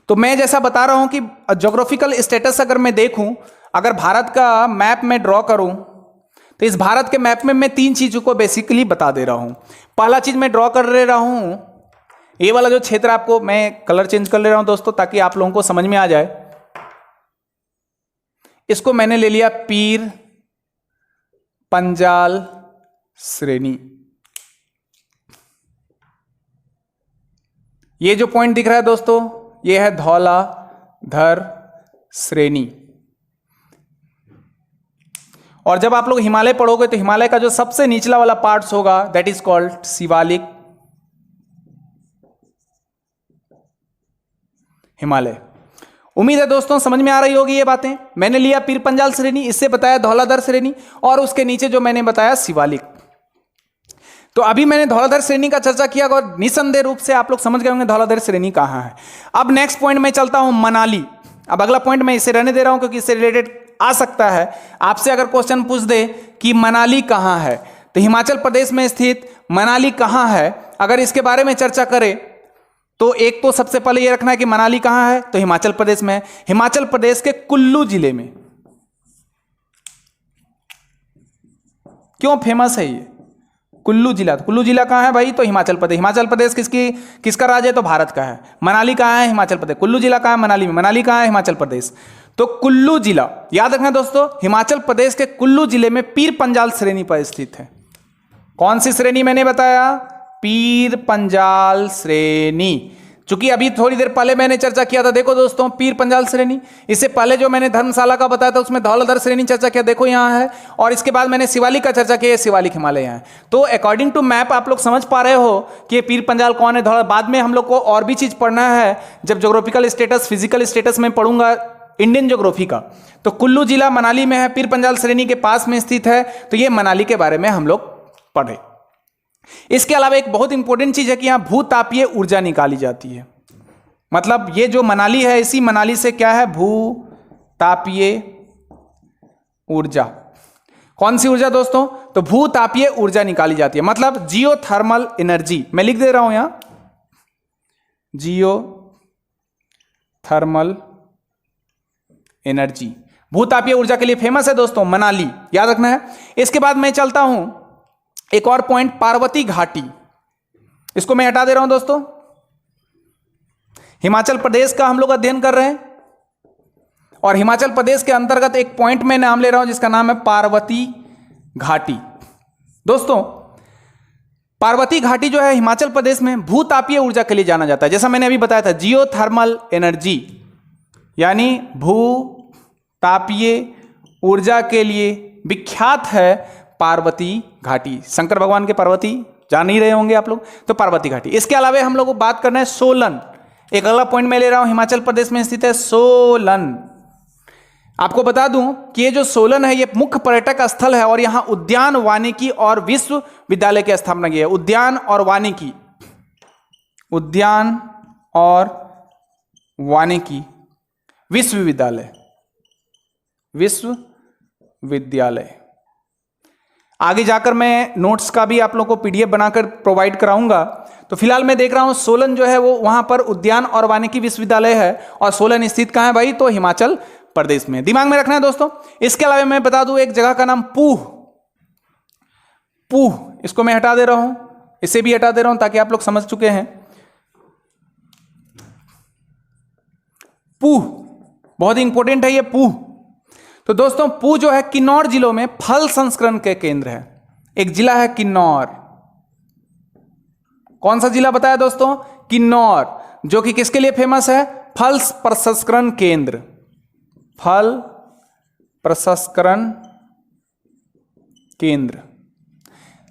तो मैं जैसा बता रहा हूं कि ज्योग्राफिकल स्टेटस अगर मैं देखूं, अगर भारत का मैप में ड्रॉ करूं, तो इस भारत के मैप में मैं 3 चीजों को बेसिकली बता दे रहा हूं। पहला चीज मैं ड्रॉ कर ले रहा हूं, ये वाला जो क्षेत्र, आपको मैं कलर चेंज कर ले रहा हूं दोस्तों ताकि आप लोगों को समझ में आ जाए। इसको मैंने ले लिया पीर पंजाल श्रेणी। ये जो पॉइंट दिख रहा है दोस्तों, ये है धौलाधर श्रेणी। और जब आप लोग हिमालय पढ़ोगे तो हिमालय का जो सबसे निचला वाला पार्ट्स होगा that is called Shivalik Himalaya. उम्मीद है दोस्तों समझ में आ रही होगी ये बातें। मैंने लिया पीर पंजाल श्रेणी, इससे बताया धौलाधर श्रेणी, और उसके नीचे जो मैंने बताया शिवालिक। तो अभी मैंने धौलाधर श्रेणी का चर्चा किया और निसंदेह रूप से आप लोग समझ गए होंगे धौलाधर श्रेणी कहां है। अब नेक्स्ट पॉइंट में चलता हूं, मनाली। अब अगला पॉइंट मैं इसे रहने दे रहा हूं क्योंकि इससे रिलेटेड आ सकता है आपसे अगर क्वेश्चन पूछ दे कि मनाली कहां है, तो हिमाचल प्रदेश में स्थित मनाली कहां है, अगर इसके बारे में चर्चा करें तो एक तो सबसे पहले यह रखना है कि मनाली कहां है, तो हिमाचल प्रदेश में है। हिमाचल प्रदेश के कुल्लू जिले में। क्यों फेमस है ये कुल्लू जिला? तो कुल्लू जिला कहां है भाई? तो हिमाचल प्रदेश। हिमाचल प्रदेश किसका राज्य है? तो भारत का है। मनाली कहां है? हिमाचल प्रदेश। कुल्लू जिला कहां है? मनाली में। मनाली कहां है? हिमाचल प्रदेश। तो कुल्लू जिला याद रखना दोस्तों, हिमाचल प्रदेश के कुल्लू जिले में पीर पंजाल श्रेणी पर स्थित है। कौन सी श्रेणी मैंने बताया? पीर पंजाल श्रेणी। चूंकि अभी थोड़ी देर पहले मैंने चर्चा किया था, देखो दोस्तों पीर पंजाल श्रेणी, इससे पहले जो मैंने धर्मशाला का बताया था उसमें धौलाधर श्रेणी चर्चा किया, देखो यहाँ है, और इसके बाद मैंने शिवालिक का चर्चा किया, शिवालिक हिमालय यहाँ है। तो अकॉर्डिंग टू मैप आप लोग समझ पा रहे हो कि पीर पंजाल कौन है, धौला। बाद में हम लोग को और भी चीज पढ़ना है जब ज्योग्राफिकल स्टेटस फिजिकल स्टेटस में पढ़ूंगा इंडियन ज्योग्राफी का। तो कुल्लू जिला मनाली में है, पीर पंजाल श्रेणी के पास में स्थित है, तो ये मनाली के बारे में हम लोग पढ़े। इसके अलावा एक बहुत इंपॉर्टेंट चीज है कि यहां भूतापीय ऊर्जा निकाली जाती है। मतलब ये जो मनाली है, इसी मनाली से क्या है? भूतापीय ऊर्जा। कौन सी ऊर्जा दोस्तों? तो भूतापीय ऊर्जा निकाली जाती है, मतलब जियोथर्मल एनर्जी। मैं लिख दे रहा हूं यहां, जियोथर्मल एनर्जी। भूतापीय ऊर्जा के लिए फेमस है दोस्तों मनाली, याद रखना है। इसके बाद मैं चलता हूं एक और पॉइंट, पार्वती घाटी। इसको मैं हटा दे रहा हूं दोस्तों। हिमाचल प्रदेश का हम लोग अध्ययन कर रहे हैं और हिमाचल प्रदेश के अंतर्गत एक पॉइंट में नाम ले रहा हूं जिसका नाम है पार्वती घाटी। दोस्तों पार्वती घाटी जो है हिमाचल प्रदेश में भूतापीय ऊर्जा के लिए जाना जाता है। जैसा मैंने अभी बताया था, जियोथर्मल एनर्जी यानी भूतापीय ऊर्जा के लिए विख्यात है पार्वती घाटी। शंकर भगवान के पार्वती जान ही रहे होंगे आप लोग, तो पार्वती घाटी। इसके अलावा हम लोग को बात करना है सोलन। एक अगला पॉइंट मैं ले रहा हूं, हिमाचल प्रदेश में स्थित है सोलन। आपको बता दूं कि ये जो सोलन है ये मुख्य पर्यटक स्थल है और यहां उद्यान वानिकी और विश्वविद्यालय की स्थापना की है। उद्यान और वानिकी, उद्यान और वानिकी विश्वविद्यालय, विश्वविद्यालय। आगे जाकर मैं नोट्स का भी आप लोगों को पीडीएफ बनाकर प्रोवाइड कराऊंगा। तो फिलहाल मैं देख रहा हूं सोलन जो है वो वहां पर उद्यान और वानिकी विश्वविद्यालय है, और सोलन स्थित कहां है भाई? तो हिमाचल प्रदेश में। दिमाग में रखना है दोस्तों। इसके अलावा मैं बता दूं एक जगह का नाम पूह। पूह, इसको मैं हटा दे रहा हूं, इसे भी हटा दे रहा हूं ताकि आप लोग समझ चुके हैं। पूह बहुत इंपॉर्टेंट है ये पूह। तो दोस्तों पूह जो है किन्नौर जिलों में फल संस्करण के केंद्र है। एक जिला है किन्नौर। कौन सा जिला बताया दोस्तों? किन्नौर, जो कि किसके लिए फेमस है? फल प्रसंस्करण केंद्र, फल प्रसंस्करण केंद्र।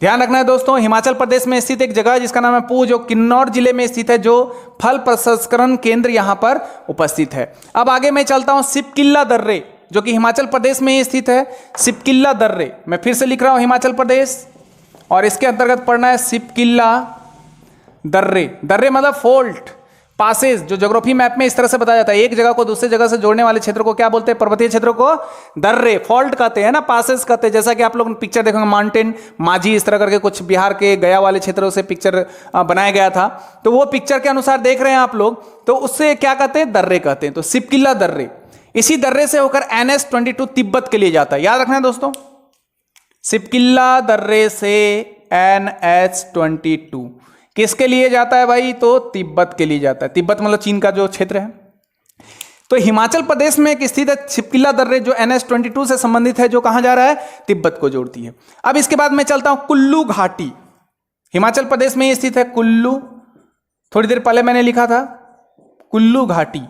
ध्यान रखना है दोस्तों, हिमाचल प्रदेश में स्थित एक जगह जिसका नाम है पूह, जो किन्नौर जिले में स्थित है, जो फल प्रसंस्करण केंद्र यहां पर उपस्थित है। अब आगे मैं चलता हूं सिपकिल्ला दर्रे, जो कि हिमाचल प्रदेश में ही स्थित है। सिपकिल्ला दर्रे, मैं फिर से लिख रहा हूं हिमाचल प्रदेश, और इसके अंतर्गत पढ़ना है सिपकिल्ला दर्रे। दर्रे मतलब फोल्ट, पासेज, जो ज्योग्राफी मैप में इस तरह से बताया जाता है। एक जगह को दूसरे जगह से जोड़ने वाले क्षेत्र को क्या बोलते हैं? पर्वतीय क्षेत्र को दर्रे, फॉल्ट कहते हैं ना, पासेज कहते हैं। जैसा कि आप लोग पिक्चर देखोगे माउंटेन माझी, इस तरह करके कुछ बिहार के गया वाले क्षेत्रों से पिक्चर बनाया गया था, तो वो पिक्चर के अनुसार देख रहे हैं आप लोग, तो उससे क्या कहते हैं? दर्रे कहते हैं। तो सिपकिल्ला दर्रे, इसी दर्रे से होकर NH-22 तिब्बत के लिए जाता है। याद रखना है दोस्तों, सिपकिल्ला दर्रे से NH-22 किसके लिए जाता है भाई? तो तिब्बत के लिए जाता है। तिब्बत मतलब चीन का जो क्षेत्र है। तो हिमाचल प्रदेश में एक स्थित है सिपकिल्ला दर्रे, जो NH-22 से संबंधित है, जो कहां जा रहा है? तिब्बत को जोड़ती है। अब इसके बाद मैं चलता हूं कुल्लू घाटी। हिमाचल प्रदेश में स्थित है कुल्लू, थोड़ी देर पहले मैंने लिखा था कुल्लू घाटी।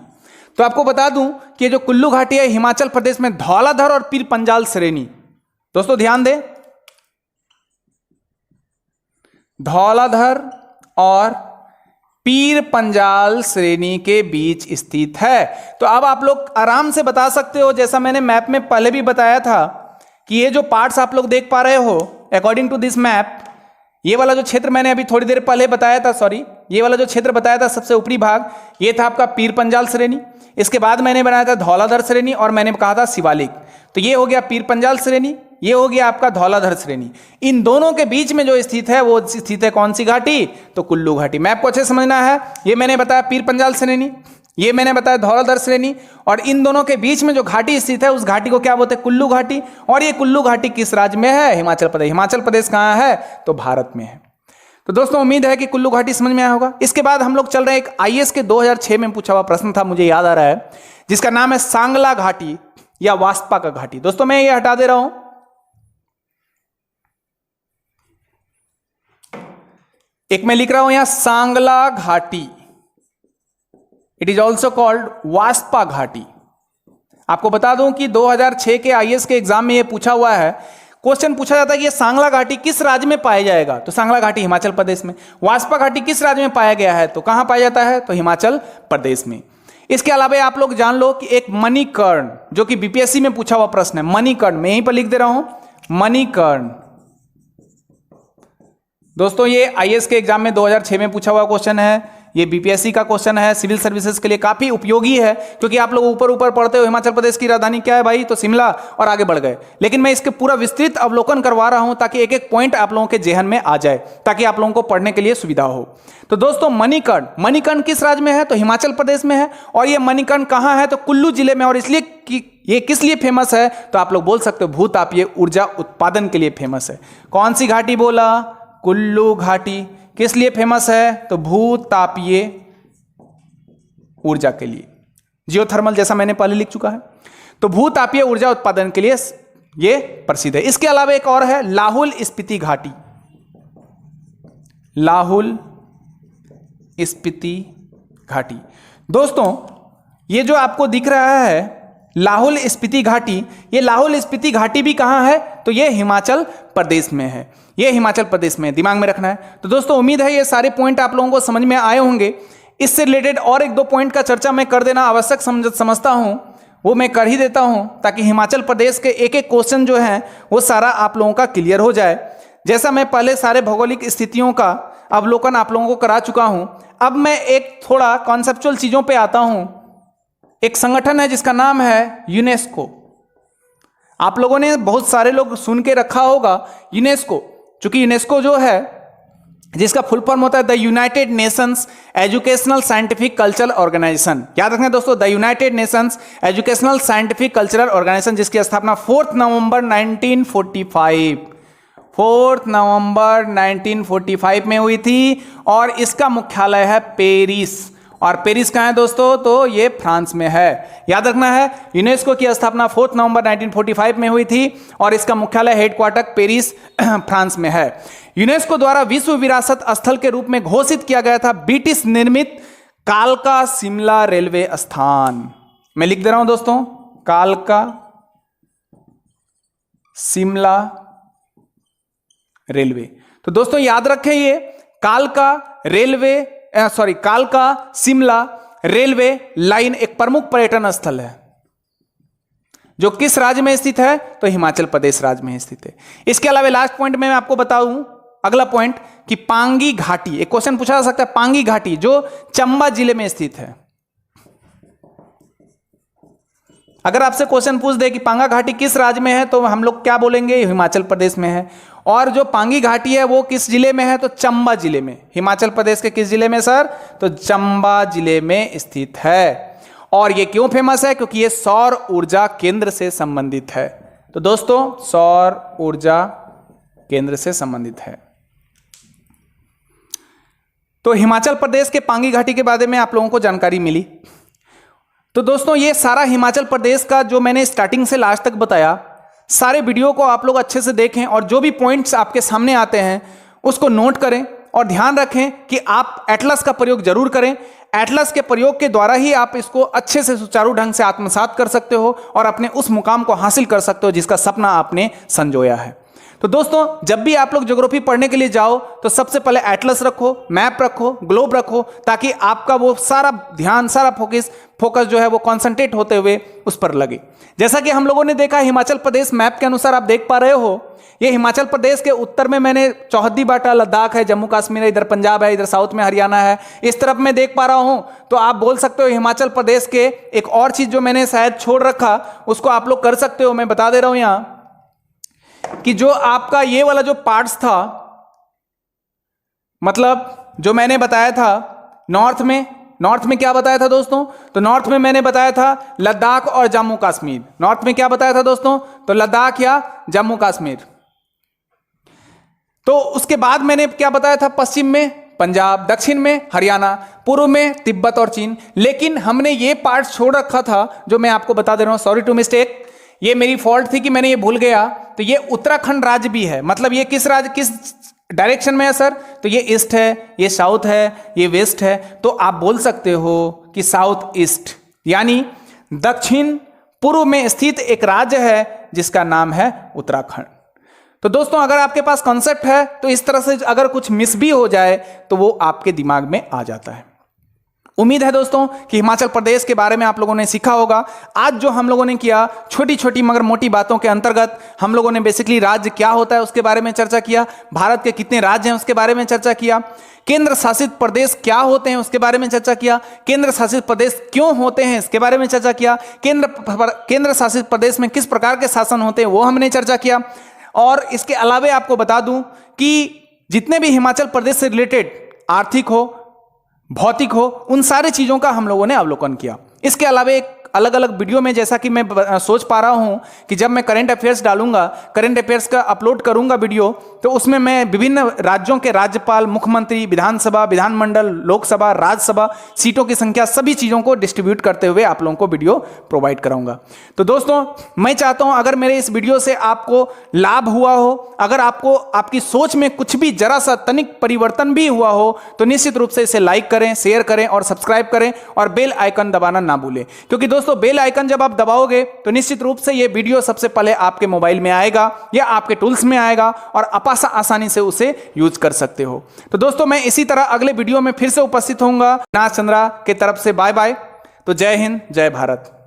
तो आपको बता दूं कि जो कुल्लू घाटी है हिमाचल प्रदेश में धौलाधर और पीर पंजाल श्रेणी, दोस्तों ध्यान दें, धौलाधर और पीर पंजाल श्रेणी के बीच स्थित है। तो अब आप लोग आराम से बता सकते हो, जैसा मैंने मैप में पहले भी बताया था कि ये जो पार्ट्स आप लोग देख पा रहे हो अकॉर्डिंग टू दिस मैप, ये वाला जो क्षेत्र मैंने अभी थोड़ी देर पहले बताया था, सॉरी, ये वाला जो क्षेत्र बताया था सबसे ऊपरी भाग, ये था आपका पीर पंजाल श्रेणी। इसके बाद मैंने बनाया था धौलाधर श्रेणी और मैंने कहा था शिवालिक। तो ये हो गया पीर पंजाल श्रेणी, ये हो गया आपका धौलाधर श्रेणी। इन दोनों के बीच में जो स्थित है वो स्थित है कौन सी घाटी? तो कुल्लू घाटी। मैप को अच्छे समझना है। ये मैंने बताया पीर पंजाल श्रेणी, ये मैंने बताया धौलाधर श्रेणी, और इन दोनों के बीच में जो घाटी स्थित है उस घाटी को क्या बोलते हैं? कुल्लू घाटी। और ये कुल्लू घाटी किस राज्य में है? हिमाचल प्रदेश। हिमाचल प्रदेश कहाँ है? तो भारत में है। तो दोस्तों उम्मीद है कि कुल्लू घाटी समझ में आया होगा। इसके बाद हम लोग चल रहे हैं, एक आईएएस के 2006 में पूछा हुआ प्रश्न था, मुझे याद आ रहा है, जिसका नाम है सांगला घाटी या वास्पा का घाटी। दोस्तों मैं ये हटा दे रहा हूं, एक मैं लिख रहा हूं यहां सांगला घाटी, इट इज ऑल्सो कॉल्ड वास्पा घाटी। आपको बता दूं कि 2006 के आईएएस के एग्जाम में यह पूछा हुआ है, क्वेश्चन पूछा जाता है कि ये सांगला घाटी किस राज्य में पाया जाएगा? तो सांगला घाटी हिमाचल प्रदेश में। वास्पा घाटी किस राज्य में पाया गया है? तो कहां पाया जाता है? तो हिमाचल प्रदेश में। इसके अलावा आप लोग जान लो कि एक मणिकर्ण, जो कि बीपीएससी में पूछा हुआ प्रश्न है, मणिकर्ण, मैं यहीं पर लिख दे रहा हूं मणिकर्ण। दोस्तों ये आईएएस के एग्जाम में 2006 में पूछा हुआ क्वेश्चन है, ये बीपीएससी का क्वेश्चन है, सिविल सर्विसेज के लिए काफी उपयोगी है, क्योंकि आप लोग ऊपर ऊपर पढ़ते हो हिमाचल प्रदेश की राजधानी क्या है भाई? तो शिमला, और आगे बढ़ गए। लेकिन मैं इसके पूरा विस्तृत अवलोकन करवा रहा हूं ताकि एक एक पॉइंट आप लोगों के जेहन में आ जाए, ताकि आप लोगों को पढ़ने के लिए सुविधा हो। तो दोस्तों मणिकर्ण, मणिकर्ण किस राज्य में है? तो हिमाचल प्रदेश में है। और ये मणिकर्ण कहां है? तो कुल्लू जिले में। और इसलिए ये किस लिए फेमस है? तो आप लोग बोल सकते हो भूतापीय ऊर्जा उत्पादन के लिए फेमस है। कौन सी घाटी बोला? कुल्लू घाटी। किस लिए फेमस है? तो भूतापीय ऊर्जा के लिए, जियोथर्मल, जैसा मैंने पहले लिख चुका है। तो भूतापीय ऊर्जा उत्पादन के लिए ये प्रसिद्ध है। इसके अलावा एक और है लाहौल स्पीति घाटी, लाहौल स्पीति घाटी। दोस्तों ये जो आपको दिख रहा है लाहौल स्पीति घाटी, ये लाहौल स्पीति घाटी भी कहां है? तो ये हिमाचल प्रदेश में है, ये हिमाचल प्रदेश में, दिमाग में रखना है। तो दोस्तों उम्मीद है ये सारे पॉइंट आप लोगों को समझ में आए होंगे। इससे रिलेटेड और एक दो पॉइंट का चर्चा मैं कर देना आवश्यक समझता हूं, वो मैं कर ही देता हूं, ताकि हिमाचल प्रदेश के एक एक क्वेश्चन जो है वो सारा आप लोगों का क्लियर हो जाए। जैसा मैं पहले सारे भौगोलिक स्थितियों का अवलोकन आप लोगों को करा चुका हूं, अब मैं एक थोड़ा कॉन्सेप्चुअल चीजों पे आता हूं। एक संगठन है जिसका नाम है यूनेस्को। आप लोगों ने बहुत सारे लोग सुन के रखा होगा यूनेस्को, चूंकि यूनेस्को जो है, जिसका फुल फॉर्म होता है the United Nations Educational Scientific Cultural Organization. याद रखना दोस्तों, the United Nations Educational Scientific Cultural Organization, जिसकी स्थापना 4 नवंबर 1945 में हुई थी, और इसका मुख्यालय है पेरिस। और पेरिस कहाँ है दोस्तों? तो ये फ्रांस में है। याद रखना है, यूनेस्को की स्थापना 4 नवंबर 1945 में हुई थी, और इसका मुख्यालय हेडक्वार्टर पेरिस फ्रांस में है। यूनेस्को द्वारा विश्व विरासत स्थल के रूप में घोषित किया गया था ब्रिटिश निर्मित कालका शिमला रेलवे स्थान। मैं लिख दे रहा हूं दोस्तों, कालका शिमला रेलवे। तो दोस्तों याद रखें, ये कालका शिमला रेलवे लाइन एक प्रमुख पर्यटन स्थल है, जो किस राज्य में स्थित है? तो हिमाचल प्रदेश राज्य में स्थित है। इसके अलावा लास्ट पॉइंट में मैं आपको बताऊं, अगला पॉइंट, कि पांगी घाटी, एक क्वेश्चन पूछा जा सकता है, पांगी घाटी जो चंबा जिले में स्थित है। अगर आपसे क्वेश्चन पूछ दे कि पांगा घाटी किस राज्य में है, तो हम लोग क्या बोलेंगे? हिमाचल प्रदेश में है। और जो पांगी घाटी है वो किस जिले में है? तो चंबा जिले में। हिमाचल प्रदेश के किस जिले में सर? तो चंबा जिले में स्थित है। और ये क्यों फेमस है? क्योंकि ये सौर ऊर्जा केंद्र से संबंधित है। तो दोस्तों सौर ऊर्जा केंद्र से संबंधित है। तो हिमाचल प्रदेश के पांगी घाटी के बारे में आप लोगों को जानकारी मिली। तो दोस्तों ये सारा हिमाचल प्रदेश का जो मैंने स्टार्टिंग से लास्ट तक बताया, सारे वीडियो को आप लोग अच्छे से देखें, और जो भी पॉइंट्स आपके सामने आते हैं उसको नोट करें, और ध्यान रखें कि आप एटलस का प्रयोग जरूर करें। एटलस के प्रयोग के द्वारा ही आप इसको अच्छे से सुचारू ढंग से आत्मसात कर सकते हो और अपने उस मुकाम को हासिल कर सकते हो जिसका सपना आपने संजोया है। तो दोस्तों, जब भी आप लोग ज्योग्राफी पढ़ने के लिए जाओ तो सबसे पहले एटलस रखो, मैप रखो, ग्लोब रखो, ताकि आपका वो सारा ध्यान, सारा फोकस जो है वो कॉन्सेंट्रेट होते हुए उस पर लगे। जैसा कि हम लोगों ने देखा, हिमाचल प्रदेश मैप के अनुसार आप देख पा रहे हो, ये हिमाचल प्रदेश के उत्तर में मैंने चौहद्दी बांटा, लद्दाख है, जम्मू कश्मीर है, इधर पंजाब है, इधर साउथ में हरियाणा है, इस तरफ मैं देख पा रहा हूं। तो आप बोल सकते हो हिमाचल प्रदेश के एक और चीज जो मैंने शायद छोड़ रखा, उसको आप लोग कर सकते हो। मैं बता दे रहा हूं यहां कि जो आपका ये वाला जो पार्ट्स था, मतलब जो मैंने बताया था नॉर्थ में क्या बताया था दोस्तों? तो नॉर्थ में मैंने बताया था लद्दाख और जम्मू कश्मीर। नॉर्थ में क्या बताया था दोस्तों? तो लद्दाख या जम्मू कश्मीर। तो उसके बाद मैंने क्या बताया था? पश्चिम में पंजाब, दक्षिण में हरियाणा, पूर्व में तिब्बत और चीन। लेकिन हमने ये पार्ट छोड़ रखा था जो मैं आपको बता दे रहा हूं, सॉरी टू मिस्टेक, ये मेरी फॉल्ट थी कि मैंने ये भूल गया। तो ये उत्तराखंड राज्य भी है। मतलब ये किस राज्य, किस डायरेक्शन में है सर? तो ये ईस्ट है, ये साउथ है, ये वेस्ट है। तो आप बोल सकते हो कि साउथ ईस्ट, यानी दक्षिण पूर्व में स्थित एक राज्य है जिसका नाम है उत्तराखंड। तो दोस्तों, अगर आपके पास कॉन्सेप्ट है तो इस तरह से अगर कुछ मिस भी हो जाए तो वो आपके दिमाग में आ जाता है। उम्मीद है दोस्तों कि हिमाचल प्रदेश के बारे में आप लोगों ने सीखा होगा। आज जो हम लोगों ने किया, छोटी छोटी मगर मोटी बातों के अंतर्गत हम लोगों ने बेसिकली राज्य क्या होता है उसके बारे में चर्चा किया, भारत के कितने राज्य हैं उसके बारे में चर्चा किया, केंद्र शासित प्रदेश क्या होते हैं उसके बारे में चर्चा किया, केंद्र शासित प्रदेश क्यों होते हैं इसके बारे में चर्चा किया, केंद्र शासित प्रदेश में किस प्रकार के शासन होते हैं वो हमने चर्चा किया। और इसके अलावे आपको बता दूं कि जितने भी हिमाचल प्रदेश से रिलेटेड आर्थिक हो, भौतिक हो, उन सारी चीजों का हम लोगों ने अवलोकन किया। इसके अलावा एक अलग अलग वीडियो में, जैसा कि मैं सोच पा रहा हूं कि जब मैं करंट अफेयर्स डालूंगा, करंट अफेयर्स का अपलोड करूंगा वीडियो, तो उसमें मैं विभिन्न राज्यों के राज्यपाल, मुख्यमंत्री, विधानसभा, विधानमंडल, लोकसभा, राज्यसभा सीटों की संख्या, सभी चीजों को डिस्ट्रीब्यूट करते हुए आप लोगों को वीडियो प्रोवाइड कराऊंगा। तो दोस्तों, मैं चाहता हूं अगर मेरे इस वीडियो से आपको लाभ हुआ हो, अगर आपको आपकी सोच में कुछ भी जरा सा तनिक परिवर्तन भी हुआ हो, तो निश्चित रूप से इसे लाइक करें, शेयर करें और सब्सक्राइब करें और बेल आइकन दबाना ना भूलें। क्योंकि दोस्तों, बेल आइकन जब आप दबाओगे तो निश्चित रूप से ये वीडियो सबसे पहले आपके मोबाइल में आएगा या आपके टूल्स में आएगा और आप आसानी से उसे यूज कर सकते हो। तो दोस्तों, मैं इसी तरह अगले वीडियो में फिर से उपस्थित होऊंगा। नाथ चंद्रा की तरफ से बाय बाय। तो जय हिंद, जय भारत।